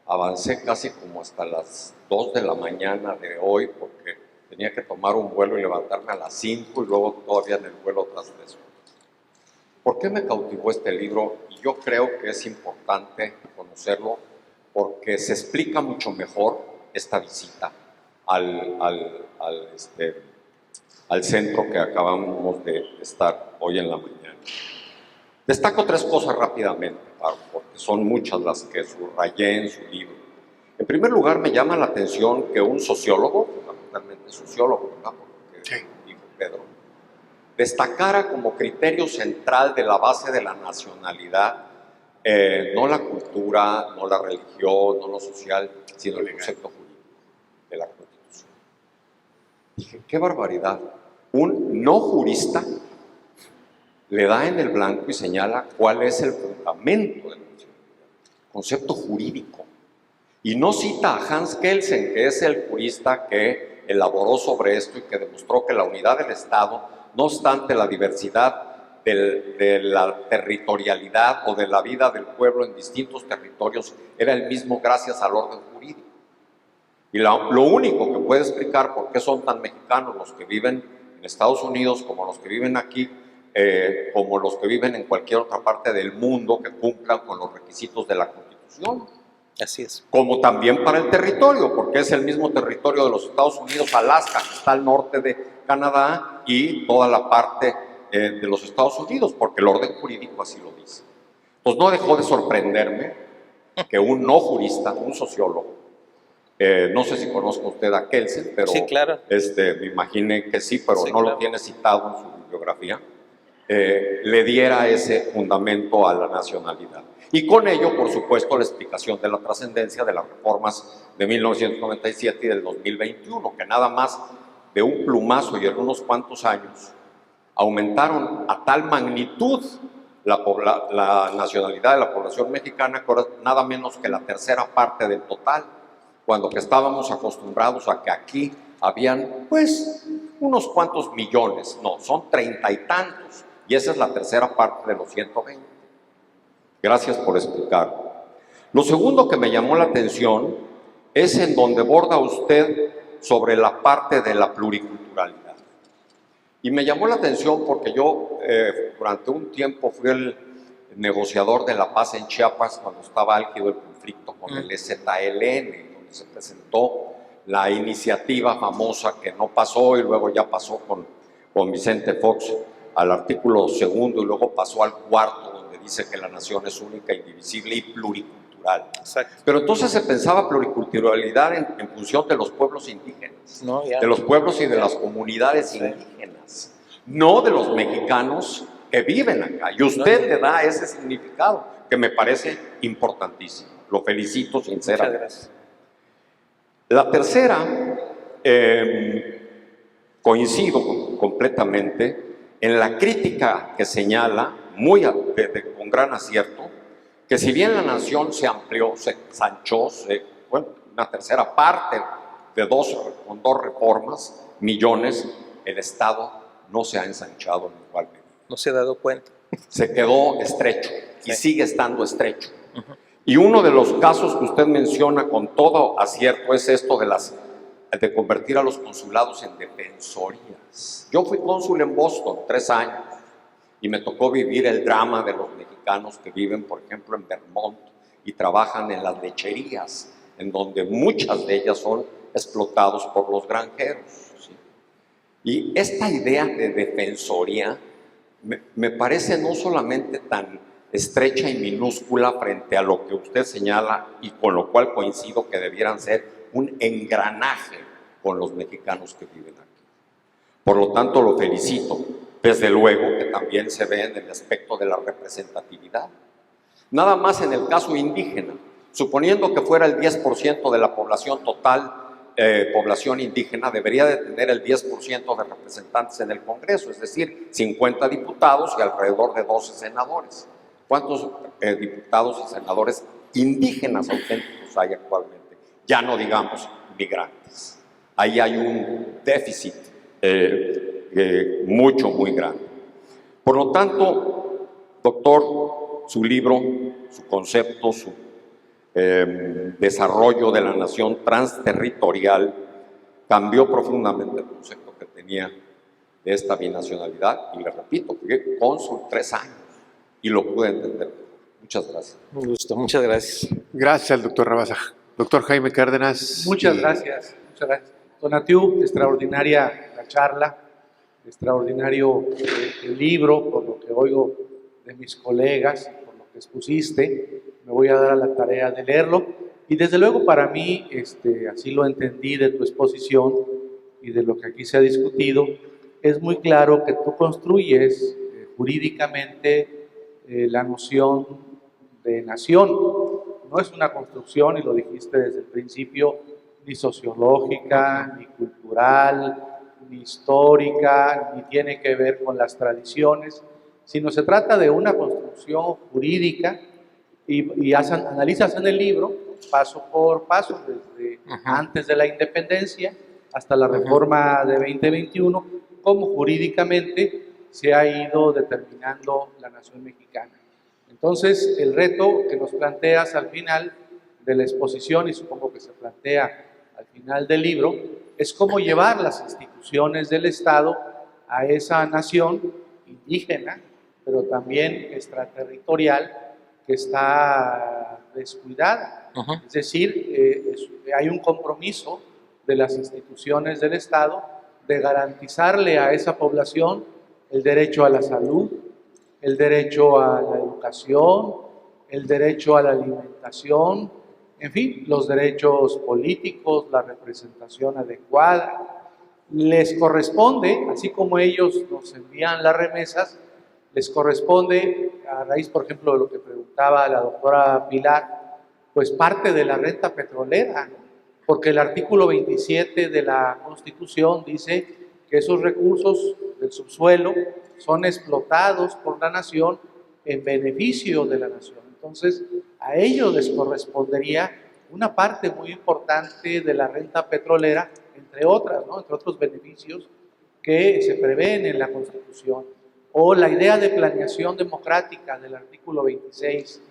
Speaker 5: avancé casi como hasta las 2 de la mañana de hoy, porque tenía que tomar un vuelo y levantarme a las 5 y luego todavía en el vuelo otras 3 horas. ¿Por qué me cautivó este libro? Y yo creo que es importante conocerlo porque se explica mucho mejor esta visita al centro que acabamos de estar hoy en la mañana. Destaco 3 cosas rápidamente, porque son muchas las que subrayé en su libro. En primer lugar, me llama la atención que un sociólogo, fundamentalmente sociólogo, ¿verdad? Porque dijo Pedro, destacara como criterio central de la base de la nacionalidad no la cultura, no la religión, no lo social, sino el concepto jurídico de la Constitución. Dije, qué barbaridad. Un no jurista le da en el blanco y señala cuál es el fundamento de la nacionalidad, concepto jurídico. Y no cita a Hans Kelsen, que es el jurista que elaboró sobre esto y que demostró que la unidad del Estado, no obstante la diversidad de la territorialidad o de la vida del pueblo en distintos territorios, era el mismo gracias al orden jurídico. Y lo único que puede explicar por qué son tan mexicanos los que viven en Estados Unidos como los que viven aquí, como los que viven en cualquier otra parte del mundo que cumplan con los requisitos de la Constitución.
Speaker 2: Así es.
Speaker 5: Como también para el territorio, porque es el mismo territorio de los Estados Unidos, Alaska, que está al norte de Canadá, y toda la parte de los Estados Unidos, porque el orden jurídico así lo dice. Pues no dejó de sorprenderme que un no jurista, un sociólogo, no sé si conozca usted a Kelsen, pero
Speaker 2: sí, claro.
Speaker 5: Me imaginé que sí, pero
Speaker 2: sí,
Speaker 5: no
Speaker 2: claro.
Speaker 5: lo tiene citado en su bibliografía, le diera ese fundamento a la nacionalidad. Y con ello, por supuesto, la explicación de la trascendencia de las reformas de 1997 y del 2021, que nada más de un plumazo y en unos cuantos años aumentaron a tal magnitud la nacionalidad de la población mexicana, que ahora nada menos que la tercera parte del total, cuando que estábamos acostumbrados a que aquí habían, pues, unos cuantos millones, no, son 30 y tantos, y esa es la tercera parte de los 120. Gracias por explicarlo. Lo segundo que me llamó la atención es en donde borda usted sobre la parte de la pluriculturalidad. Y me llamó la atención porque yo durante un tiempo fui el negociador de la paz en Chiapas cuando estaba álgido el conflicto con el EZLN, donde se presentó la iniciativa famosa que no pasó y luego ya pasó con Vicente Fox al artículo 2 y luego pasó al 4, donde dice que la nación es única, indivisible y pluricultural.
Speaker 2: Exacto.
Speaker 5: Pero entonces se pensaba pluriculturalidad en función de los pueblos indígenas,
Speaker 2: No, ya.
Speaker 5: de los pueblos y de las comunidades indígenas, no de los mexicanos que viven acá. Y usted le da ese significado que me parece importantísimo. Lo felicito sinceramente.
Speaker 2: Muchas gracias.
Speaker 5: La tercera, coincido completamente en la crítica que señala, con gran acierto, que si bien la nación se amplió, se ensanchó, una tercera parte con dos reformas, millones, el Estado no se ha ensanchado igualmente.
Speaker 2: No se ha dado cuenta.
Speaker 5: Se quedó estrecho y
Speaker 2: Sí.
Speaker 5: sigue estando estrecho. Y uno de los casos que usted menciona con todo acierto es esto de convertir a los consulados en defensorías. Yo fui cónsul en Boston 3 años y me tocó vivir el drama de los mexicanos que viven, por ejemplo, en Vermont y trabajan en las lecherías, en donde muchas de ellas son explotados por los granjeros, ¿sí? Y esta idea de defensoría me parece no solamente tan estrecha y minúscula frente a lo que usted señala y con lo cual coincido que debieran ser un engranaje con los mexicanos que viven aquí. Por lo tanto, lo felicito. Desde luego que también se ve en el aspecto de la representatividad. Nada más en el caso indígena, suponiendo que fuera el 10% de la población total, población indígena, debería de tener el 10% de representantes en el Congreso, es decir, 50 diputados y alrededor de 12 senadores. ¿Cuántos diputados y senadores indígenas auténticos hay actualmente? Ya no digamos migrantes. Ahí hay un déficit muy grande. Por lo tanto, doctor, su libro, su concepto, su desarrollo de la nación transterritorial cambió profundamente el concepto que tenía de esta binacionalidad. Y le repito, fui cónsul 3 años y lo pude entender. Muchas gracias.
Speaker 2: Un gusto, muchas gracias.
Speaker 1: Gracias al doctor Rabasa. Doctor Jaime Cárdenas.
Speaker 6: Muchas gracias, muchas gracias. Donatiu, extraordinaria la charla, extraordinario el libro, por lo que oigo de mis colegas, por lo que expusiste. Me voy a dar a la tarea de leerlo. Y desde luego para mí, así lo entendí de tu exposición y de lo que aquí se ha discutido, es muy claro que tú construyes jurídicamente la noción de nación. No es una construcción, y lo dijiste desde el principio, ni sociológica, ni cultural, ni histórica, ni tiene que ver con las tradiciones, sino se trata de una construcción jurídica y analizas en el libro, paso por paso, desde antes de la independencia hasta la reforma de 2021, cómo jurídicamente se ha ido determinando la nación mexicana. Entonces, el reto que nos planteas al final de la exposición, y supongo que se plantea al final del libro, es cómo llevar las instituciones del Estado a esa nación indígena, pero también extraterritorial, que está descuidada. Es decir, hay un compromiso de las instituciones del Estado de garantizarle a esa población el derecho a la salud, el derecho a la educación, el derecho a la alimentación, en fin, los derechos políticos, la representación adecuada. Les corresponde, así como ellos nos envían las remesas, les corresponde, a raíz, por ejemplo, de lo que preguntaba la doctora Pilar, pues parte de la renta petrolera, ¿no? Porque el artículo 27 de la Constitución dice que esos recursos del subsuelo son explotados por la nación en beneficio de la nación. Entonces, a ellos les correspondería una parte muy importante de la renta petrolera, entre otras, ¿no? Entre otros beneficios que se prevén en la Constitución. O la idea de planeación democrática del artículo 26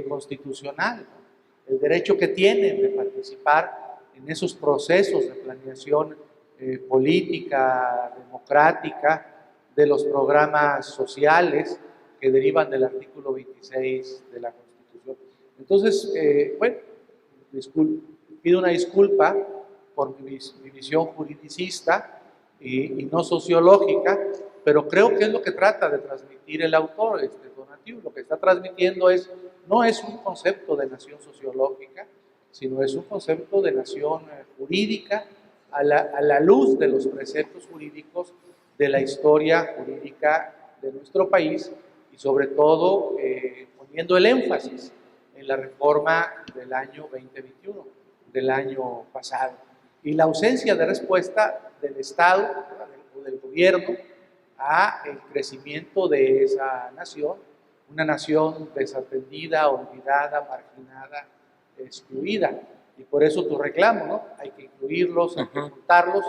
Speaker 6: constitucional, ¿no? El derecho que tienen de participar en esos procesos de planeación política, democrática, de los programas sociales que derivan del artículo 26 de la Constitución. Entonces, bueno, pido una disculpa por mi visión juridicista y no sociológica, pero creo que es lo que trata de transmitir el autor, Donatiuh. Lo que está transmitiendo no es un concepto de nación sociológica, sino es un concepto de nación jurídica a la luz de los preceptos jurídicos de la historia jurídica de nuestro país y sobre todo poniendo el énfasis en la reforma del año 2021, del año pasado. Y la ausencia de respuesta del Estado o del gobierno a el crecimiento de esa nación, una nación desatendida, olvidada, marginada, excluida. Y por eso tu reclamo, ¿no? Hay que incluirlos, hay que juntarlos,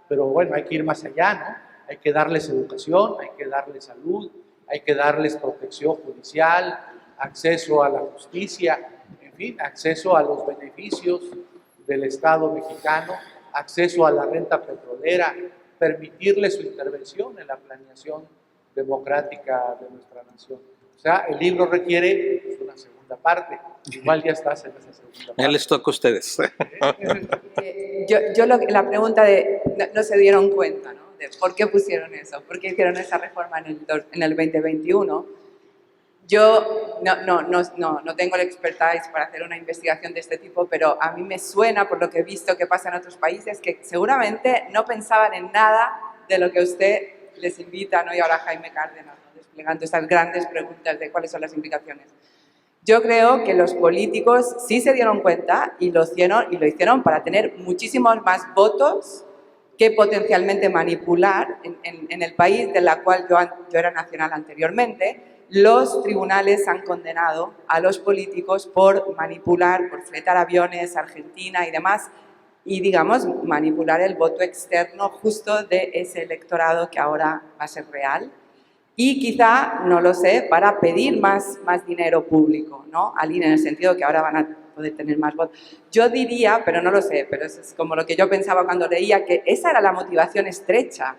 Speaker 6: pero bueno, hay que ir más allá, ¿no? Hay que darles educación, hay que darles salud, hay que darles protección judicial, acceso a la justicia, en fin, acceso a los beneficios del Estado mexicano, acceso a la renta petrolera, permitirles su intervención en la planeación democrática de nuestra nación. O sea, el libro requiere una segunda parte. Igual ya estás en esa segunda parte.
Speaker 2: Ya les toca a ustedes.
Speaker 7: La pregunta de, no se dieron cuenta, ¿no? De por qué pusieron eso, por qué hicieron esa reforma en el 2021. Yo no tengo la expertise para hacer una investigación de este tipo, pero a mí me suena, por lo que he visto que pasa en otros países, que seguramente no pensaban en nada de lo que usted les invita, ¿no? Y ahora Jaime Cárdenas, ¿no? Desplegando estas grandes preguntas de cuáles son las implicaciones. Yo creo que los políticos sí se dieron cuenta y lo hicieron para tener muchísimos más votos que potencialmente manipular en el país de la cual yo era nacional anteriormente. Los tribunales han condenado a los políticos por manipular, por fletar aviones a Argentina y demás, y digamos, manipular el voto externo justo de ese electorado que ahora va a ser real. Y quizá, no lo sé, para pedir más dinero público, ¿no? Al INE, en el sentido que ahora van a poder tener más votos. Yo diría, pero no lo sé, pero eso es como lo que yo pensaba cuando leía, que esa era la motivación estrecha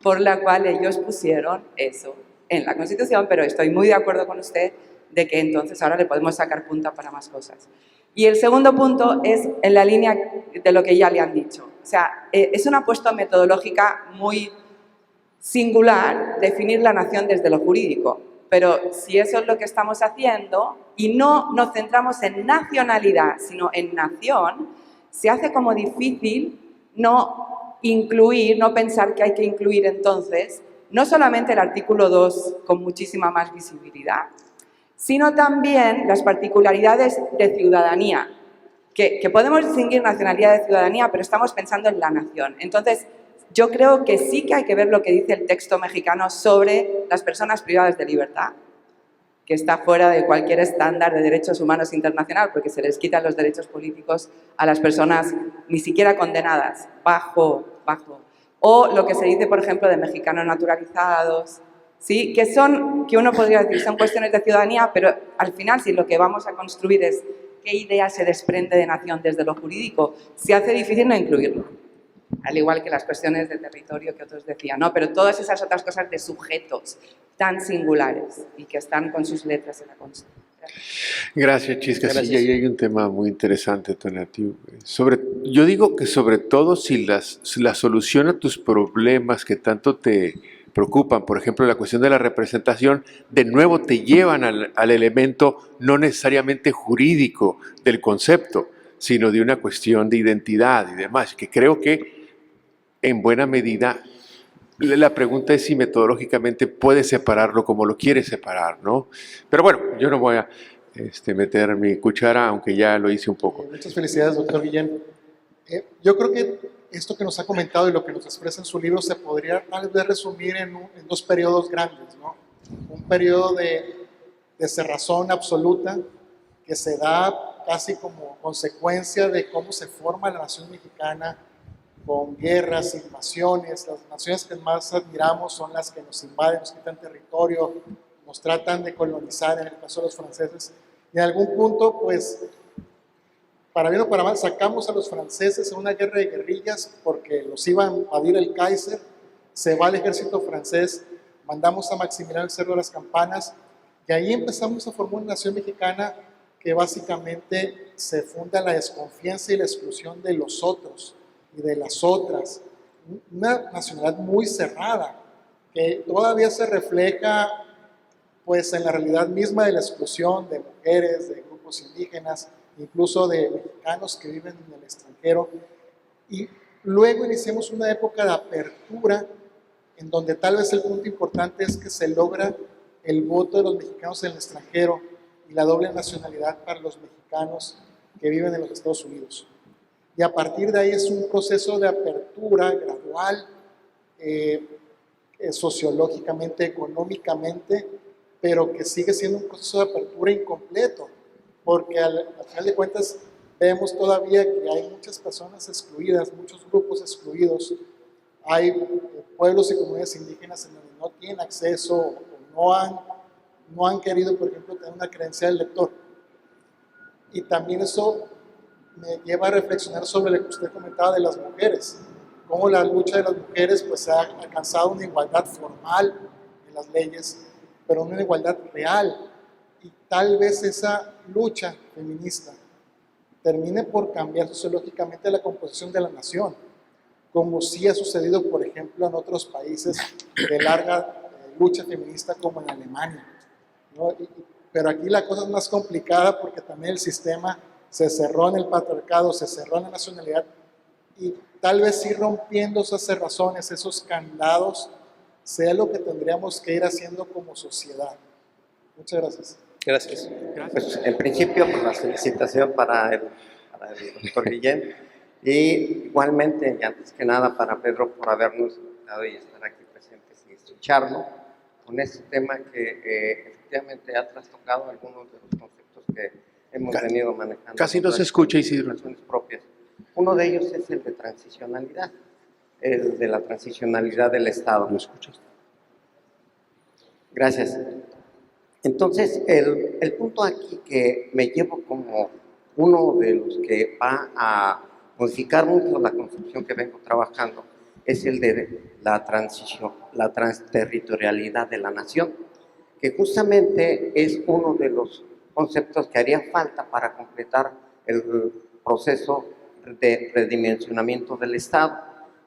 Speaker 7: por la cual ellos pusieron eso en la Constitución, pero estoy muy de acuerdo con usted de que entonces ahora le podemos sacar punta para más cosas. Y el segundo punto es en la línea de lo que ya le han dicho. O sea, es una apuesta metodológica muy singular definir la nación desde lo jurídico, Pero si eso es lo que estamos haciendo y no nos centramos en nacionalidad, sino en nación, se hace como difícil no incluir, no pensar que hay que incluir entonces no solamente el artículo 2 con muchísima más visibilidad, sino también las particularidades de ciudadanía, que podemos distinguir nacionalidad de ciudadanía, pero estamos pensando en la nación. Entonces, yo creo que sí que hay que ver lo que dice el texto mexicano sobre las personas privadas de libertad, que está fuera de cualquier estándar de derechos humanos internacional, porque se les quitan los derechos políticos a las personas ni siquiera condenadas, bajo. O lo que se dice, por ejemplo, de mexicanos naturalizados, ¿sí? Que uno podría decir son cuestiones de ciudadanía, pero al final, si lo que vamos a construir es qué idea se desprende de nación desde lo jurídico, se hace difícil no incluirlo. Al igual que las cuestiones de territorio que otros decían, ¿no? Pero todas esas otras cosas de sujetos tan singulares y que están con sus letras en la Constitución.
Speaker 1: Gracias, Chisca.
Speaker 2: Gracias.
Speaker 1: Sí, ahí hay un tema muy interesante, Tonatiuh. Yo digo que sobre todo si la solución a tus problemas que tanto te preocupan, por ejemplo, la cuestión de la representación, de nuevo te llevan al elemento no necesariamente jurídico del concepto, sino de una cuestión de identidad y demás, que creo que en buena medida la pregunta es si metodológicamente puedes separarlo como lo quieres separar, ¿no? Pero bueno, yo no voy a meter mi cuchara, aunque ya lo hice un poco.
Speaker 8: Muchas felicidades, doctor Guillén. Yo creo que esto que nos ha comentado y lo que nos expresa en su libro se podría tal vez resumir en dos periodos grandes, ¿no? Un periodo de cerrazón absoluta que se da casi como consecuencia de cómo se forma la nación mexicana, con guerras, invasiones. Las naciones que más admiramos son las que nos invaden, nos quitan territorio, nos tratan de colonizar, en el caso de los franceses. Y en algún punto, pues, para bien o para mal, sacamos a los franceses en una guerra de guerrillas porque los iba a invadir el Kaiser, se va el ejército francés, mandamos a Maximiliano el Cerro de las Campanas, y ahí empezamos a formar una nación mexicana que básicamente se funda en la desconfianza y la exclusión de los otros y de las otras. Una nacionalidad muy cerrada, que todavía se refleja pues en la realidad misma de la exclusión de mujeres, de grupos indígenas, incluso de mexicanos que viven en el extranjero. Y luego iniciamos una época de apertura en donde tal vez el punto importante es que se logra el voto de los mexicanos en el extranjero y la doble nacionalidad para los mexicanos que viven en los Estados Unidos. Y a partir de ahí es un proceso de apertura gradual, sociológicamente, económicamente, pero que sigue siendo un proceso de apertura incompleto, porque al final de cuentas vemos todavía que hay muchas personas excluidas, muchos grupos excluidos, hay pueblos y comunidades indígenas en donde no tienen acceso o no han querido, por ejemplo, tener una credencial de lector. Y también eso me lleva a reflexionar sobre lo que usted comentaba de las mujeres, cómo la lucha de las mujeres pues ha alcanzado una igualdad formal en las leyes, pero no una igualdad real. Y tal vez esa lucha feminista termine por cambiar sociológicamente la composición de la nación, como sí ha sucedido, por ejemplo, en otros países de larga lucha feminista como en Alemania, ¿no? Pero aquí la cosa es más complicada porque también el sistema se cerró en el patriarcado, se cerró en la nacionalidad, y tal vez ir rompiendo esas cerrazones, esos candados, sea lo que tendríamos que ir haciendo como sociedad. Muchas gracias.
Speaker 2: Gracias.
Speaker 5: Pues, en principio, pues, la felicitación para el doctor Guillén, y igualmente, y antes que nada, para Pedro por habernos invitado y estar aquí presentes y escucharlo con este tema que efectivamente ha trastocado algunos de los conceptos que hemos venido manejando.
Speaker 1: Casi no se escucha, Isidro.
Speaker 5: Propias. Uno de ellos es el de transicionalidad, el de la transicionalidad del Estado.
Speaker 1: ¿Lo escuchas?
Speaker 5: Gracias. Entonces, el punto aquí que me llevo como uno de los que va a modificar mucho la concepción que vengo trabajando es el de la transición, la transterritorialidad de la nación, que justamente es uno de los conceptos que haría falta para completar el proceso de redimensionamiento del Estado.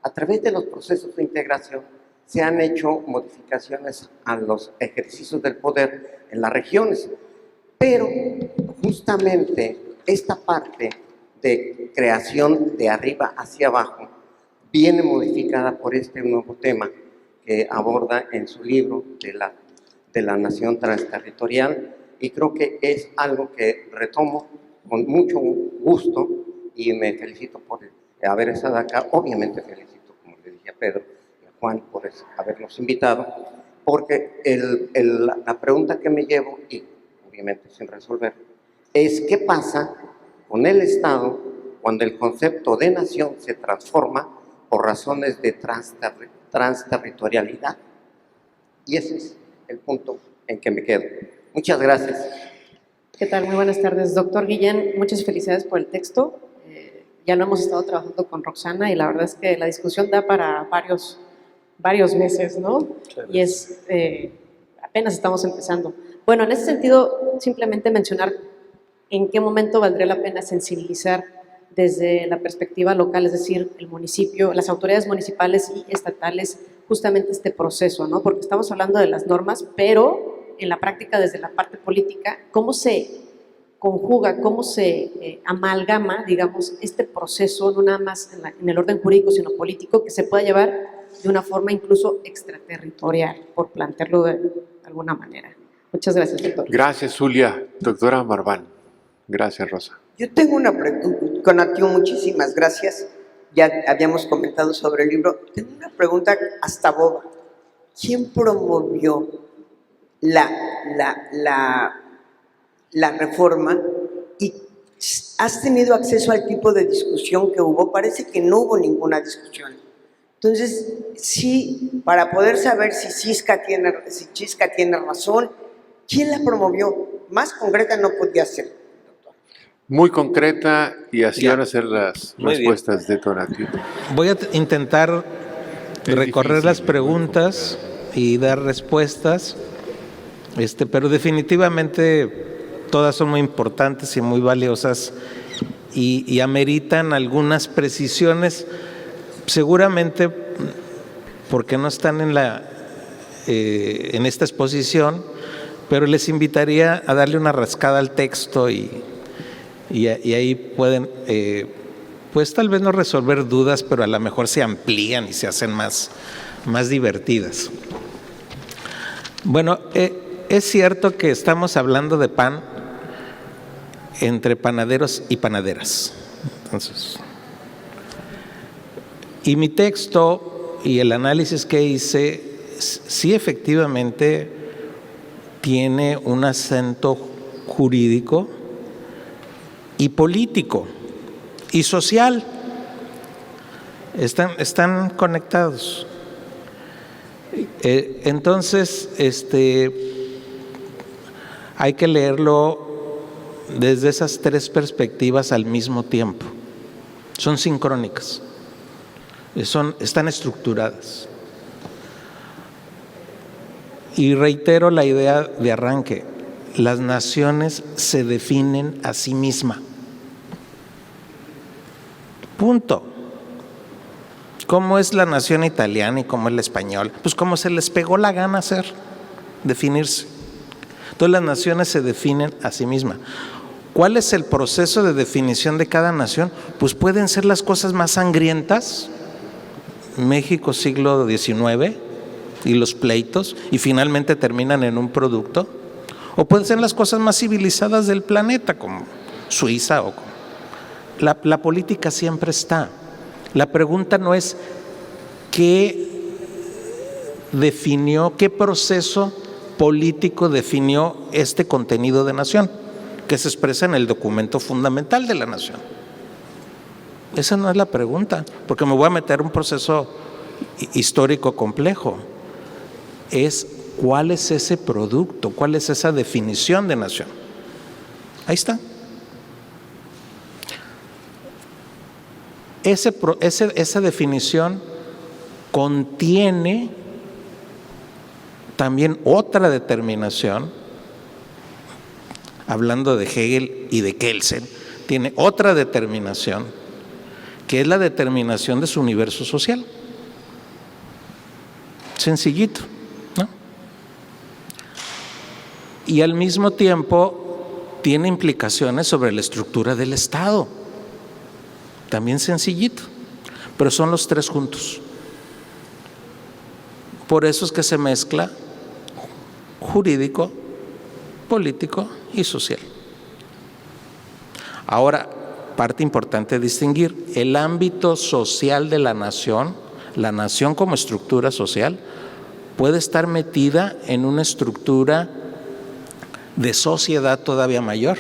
Speaker 5: A través de los procesos de integración
Speaker 9: se han hecho modificaciones a los ejercicios del poder en las regiones, pero justamente esta parte de creación de arriba hacia abajo viene modificada por este nuevo tema que aborda en su libro de la nación transterritorial, y creo que es algo que retomo con mucho gusto y me felicito por haber estado acá. Obviamente felicito, como le dije a Pedro y a Juan, por habernos invitado, porque la pregunta que me llevo, y obviamente sin resolver, es qué pasa con el Estado cuando el concepto de nación se transforma por razones de transterritorialidad. Y ese es el punto en que me quedo. Muchas gracias.
Speaker 10: ¿Qué tal? Muy buenas tardes. Doctor Guillén, muchas felicidades por el texto. Ya lo hemos estado trabajando con Roxana y la verdad es que la discusión da para varios meses, ¿no? Y apenas estamos empezando. Bueno, en ese sentido, simplemente mencionar en qué momento valdría la pena sensibilizar desde la perspectiva local, es decir, el municipio, las autoridades municipales y estatales, justamente este proceso, ¿no? Porque estamos hablando de las normas, pero en la práctica, desde la parte política, cómo se conjuga, cómo se amalgama, digamos, este proceso, no nada más en el orden jurídico, sino político, que se pueda llevar de una forma incluso extraterritorial, por plantearlo de alguna manera. Muchas gracias, doctor.
Speaker 1: Gracias, Zulia. Doctora Marván. Gracias, Rosa.
Speaker 11: Yo tengo una pregunta, Conatio, muchísimas gracias. Ya habíamos comentado sobre el libro. Tengo una pregunta hasta boba. ¿Quién promovió la reforma y has tenido acceso al tipo de discusión que hubo? Parece que no hubo ninguna discusión. Entonces, sí, para poder saber si Chisca tiene razón, ¿quién la promovió? Más concreta no podía ser.
Speaker 1: Muy concreta, y así
Speaker 2: Ya.
Speaker 1: van a ser las
Speaker 2: Muy
Speaker 1: respuestas de Tonatiuh.
Speaker 2: Voy a intentar recorrer
Speaker 1: difícil,
Speaker 2: las preguntas y dar respuestas, pero definitivamente todas son muy importantes y muy valiosas y ameritan algunas precisiones, seguramente porque no están en esta exposición, pero les invitaría a darle una rascada al texto y ahí pueden, pues tal vez no resolver dudas, pero a lo mejor se amplían y se hacen más divertidas. Bueno, es cierto que estamos hablando de pan entre panaderos y panaderas. Entonces, y mi texto y el análisis que hice, sí efectivamente tiene un acento jurídico y político y social. Están conectados. Entonces, hay que leerlo desde esas tres perspectivas al mismo tiempo. Son sincrónicas, están estructuradas. Y reitero la idea de arranque: las naciones se definen a sí mismas. Punto. ¿Cómo es la nación italiana y cómo es la española? Pues como se les pegó la gana definirse. Entonces las naciones se definen a sí mismas. ¿Cuál es el proceso de definición de cada nación? Pues pueden ser las cosas más sangrientas, México siglo XIX y los pleitos, y finalmente terminan en un producto, o pueden ser las cosas más civilizadas del planeta, como Suiza o como... La política siempre está. La pregunta no es qué proceso político definió este contenido de nación, que se expresa en el documento fundamental de la nación. Esa no es la pregunta, porque me voy a meter en un proceso histórico complejo. Es cuál es ese producto, cuál es esa definición de nación. Ahí está. Esa definición contiene también otra determinación, hablando de Hegel y de Kelsen, tiene otra determinación, que es la determinación de su universo social. Sencillito, ¿no? Y al mismo tiempo tiene implicaciones sobre la estructura del Estado. También sencillito, pero son los tres juntos. Por eso es que se mezcla jurídico, político y social. Ahora, parte importante distinguir el ámbito social de la nación como estructura social, puede estar metida en una estructura de sociedad todavía mayor.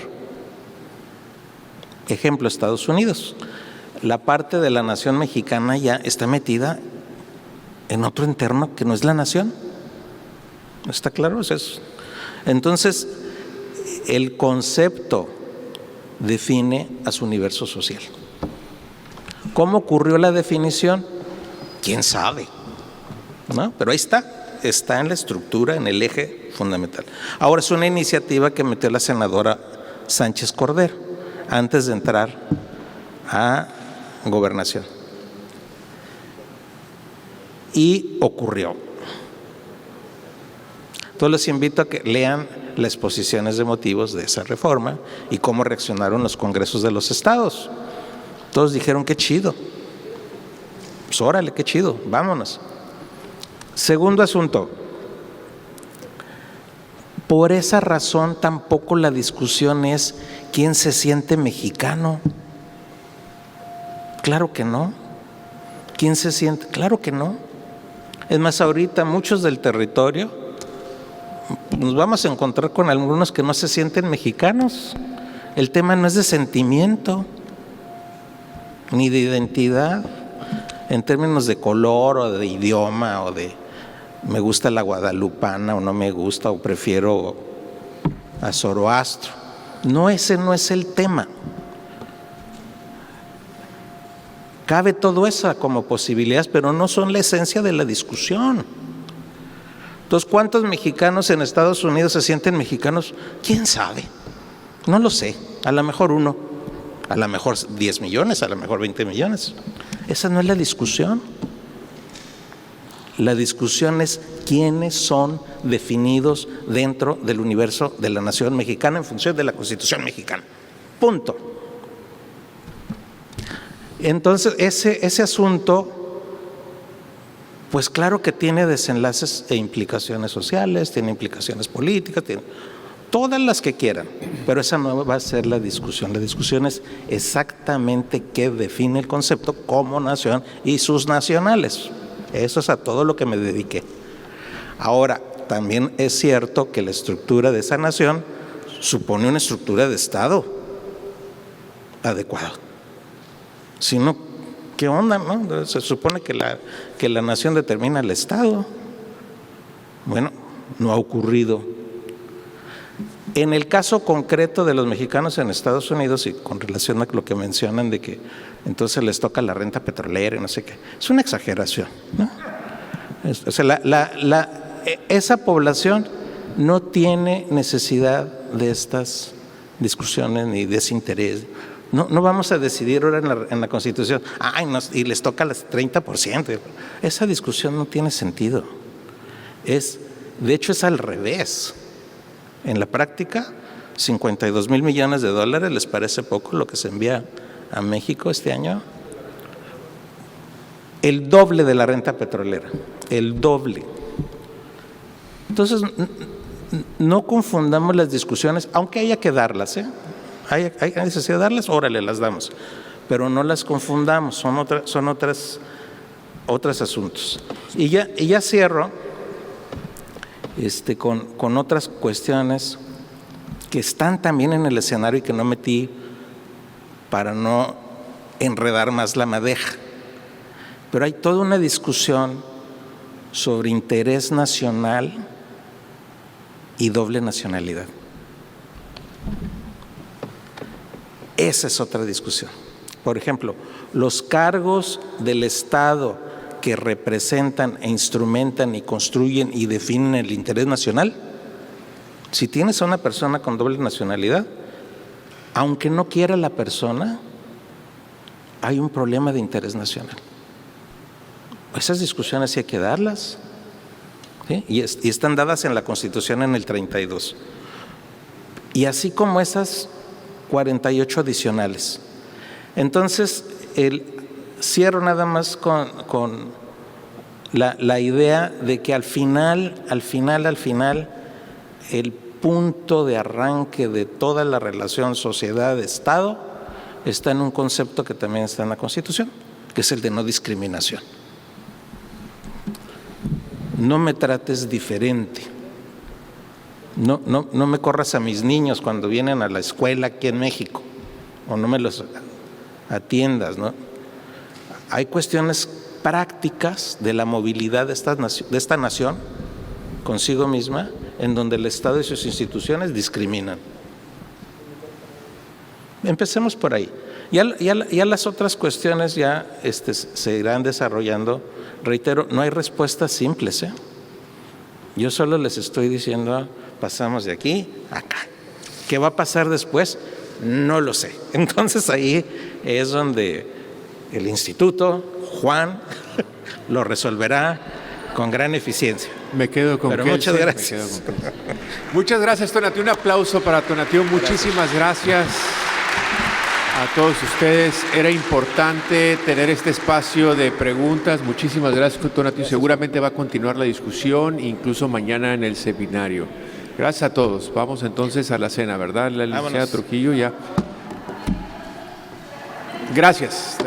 Speaker 2: Ejemplo, Estados Unidos. La parte de la nación mexicana ya está metida en otro interno que no es la nación. ¿Está claro? Entonces, el concepto define a su universo social. ¿Cómo ocurrió la definición? ¿Quién sabe? ¿No? Pero ahí está en la estructura, en el eje fundamental. Ahora es una iniciativa que metió la senadora Sánchez Cordero antes de entrar a gobernación. Y ocurrió. Entonces les invito a que lean las exposiciones de motivos de esa reforma y cómo reaccionaron los congresos de los estados. Todos dijeron qué chido. Pues órale, qué chido, vámonos. Segundo asunto. Por esa razón tampoco la discusión es quién se siente mexicano. Claro que no. ¿Quién se siente? Claro que no. Es más, ahorita muchos del territorio nos vamos a encontrar con algunos que no se sienten mexicanos. El tema no es de sentimiento ni de identidad en términos de color o de idioma o de me gusta la guadalupana o no me gusta o prefiero a Zoroastro. No, ese no es el tema. Cabe todo eso como posibilidades, pero no son la esencia de la discusión. Entonces, ¿cuántos mexicanos en Estados Unidos se sienten mexicanos? ¿Quién sabe? No lo sé. A lo mejor uno, a lo mejor 10 millones, a lo mejor 20 millones. Esa no es la discusión. La discusión es quiénes son definidos dentro del universo de la nación mexicana en función de la Constitución mexicana. Punto. Entonces, ese asunto, pues claro que tiene desenlaces e implicaciones sociales, tiene implicaciones políticas, tiene todas las que quieran, pero esa no va a ser la discusión. La discusión es exactamente qué define el concepto como nación y sus nacionales. Eso es a todo lo que me dediqué. Ahora, también es cierto que la estructura de esa nación supone una estructura de Estado adecuada. Si no, ¿qué onda, no? Se supone que la nación determina el Estado. Bueno, no ha ocurrido. En el caso concreto de los mexicanos en Estados Unidos y con relación a lo que mencionan de que entonces les toca la renta petrolera y no sé qué, es una exageración, ¿no? O sea, esa población no tiene necesidad de estas discusiones ni de ese interés. No vamos a decidir ahora en la Constitución, y les toca el 30%. Esa discusión no tiene sentido. De hecho, es al revés. En la práctica, 52,000 millones de dólares, ¿les parece poco lo que se envía a México este año? El doble de la renta petrolera, el doble. Entonces, no confundamos las discusiones, aunque haya que darlas, hay necesidad de darlas, órale, las damos, pero no las confundamos, son otros asuntos. Y ya cierro con otras cuestiones que están también en el escenario y que no metí para no enredar más la madeja. Pero hay toda una discusión sobre interés nacional y doble nacionalidad. Esa es otra discusión. Por ejemplo, los cargos del Estado que representan e instrumentan y construyen y definen el interés nacional, si tienes a una persona con doble nacionalidad, aunque no quiera la persona, hay un problema de interés nacional. Esas discusiones sí hay que darlas. ¿sí? Y están dadas en la Constitución en el 32. Y así como esas 48 adicionales. Entonces, cierro nada más con la idea de que al final, el punto de arranque de toda la relación sociedad-Estado está en un concepto que también está en la Constitución, que es el de no discriminación. No me trates diferente. No me corras a mis niños cuando vienen a la escuela aquí en México, o no me los atiendas, ¿no? Hay cuestiones prácticas de la movilidad de esta nación consigo misma, en donde el Estado y sus instituciones discriminan. Empecemos por ahí. Ya las otras cuestiones ya se irán desarrollando. Reitero, no hay respuestas simples, ¿eh? Yo solo les estoy diciendo, pasamos de aquí a acá. ¿Qué va a pasar después? No lo sé. Entonces ahí es donde el instituto, Juan, lo resolverá con gran eficiencia.
Speaker 1: Me quedo con
Speaker 2: Pero
Speaker 1: Kelsey,
Speaker 2: muchas gracias.
Speaker 1: Muchas gracias, Tonatiuh. Un aplauso para Tonatiuh. Muchísimas gracias a todos ustedes. Era importante tener este espacio de preguntas. Muchísimas gracias, Tonatiuh. Seguramente va a continuar la discusión, incluso mañana en el seminario. Gracias a todos. Vamos entonces a la cena, ¿verdad? La licenciada Trujillo ya. Gracias.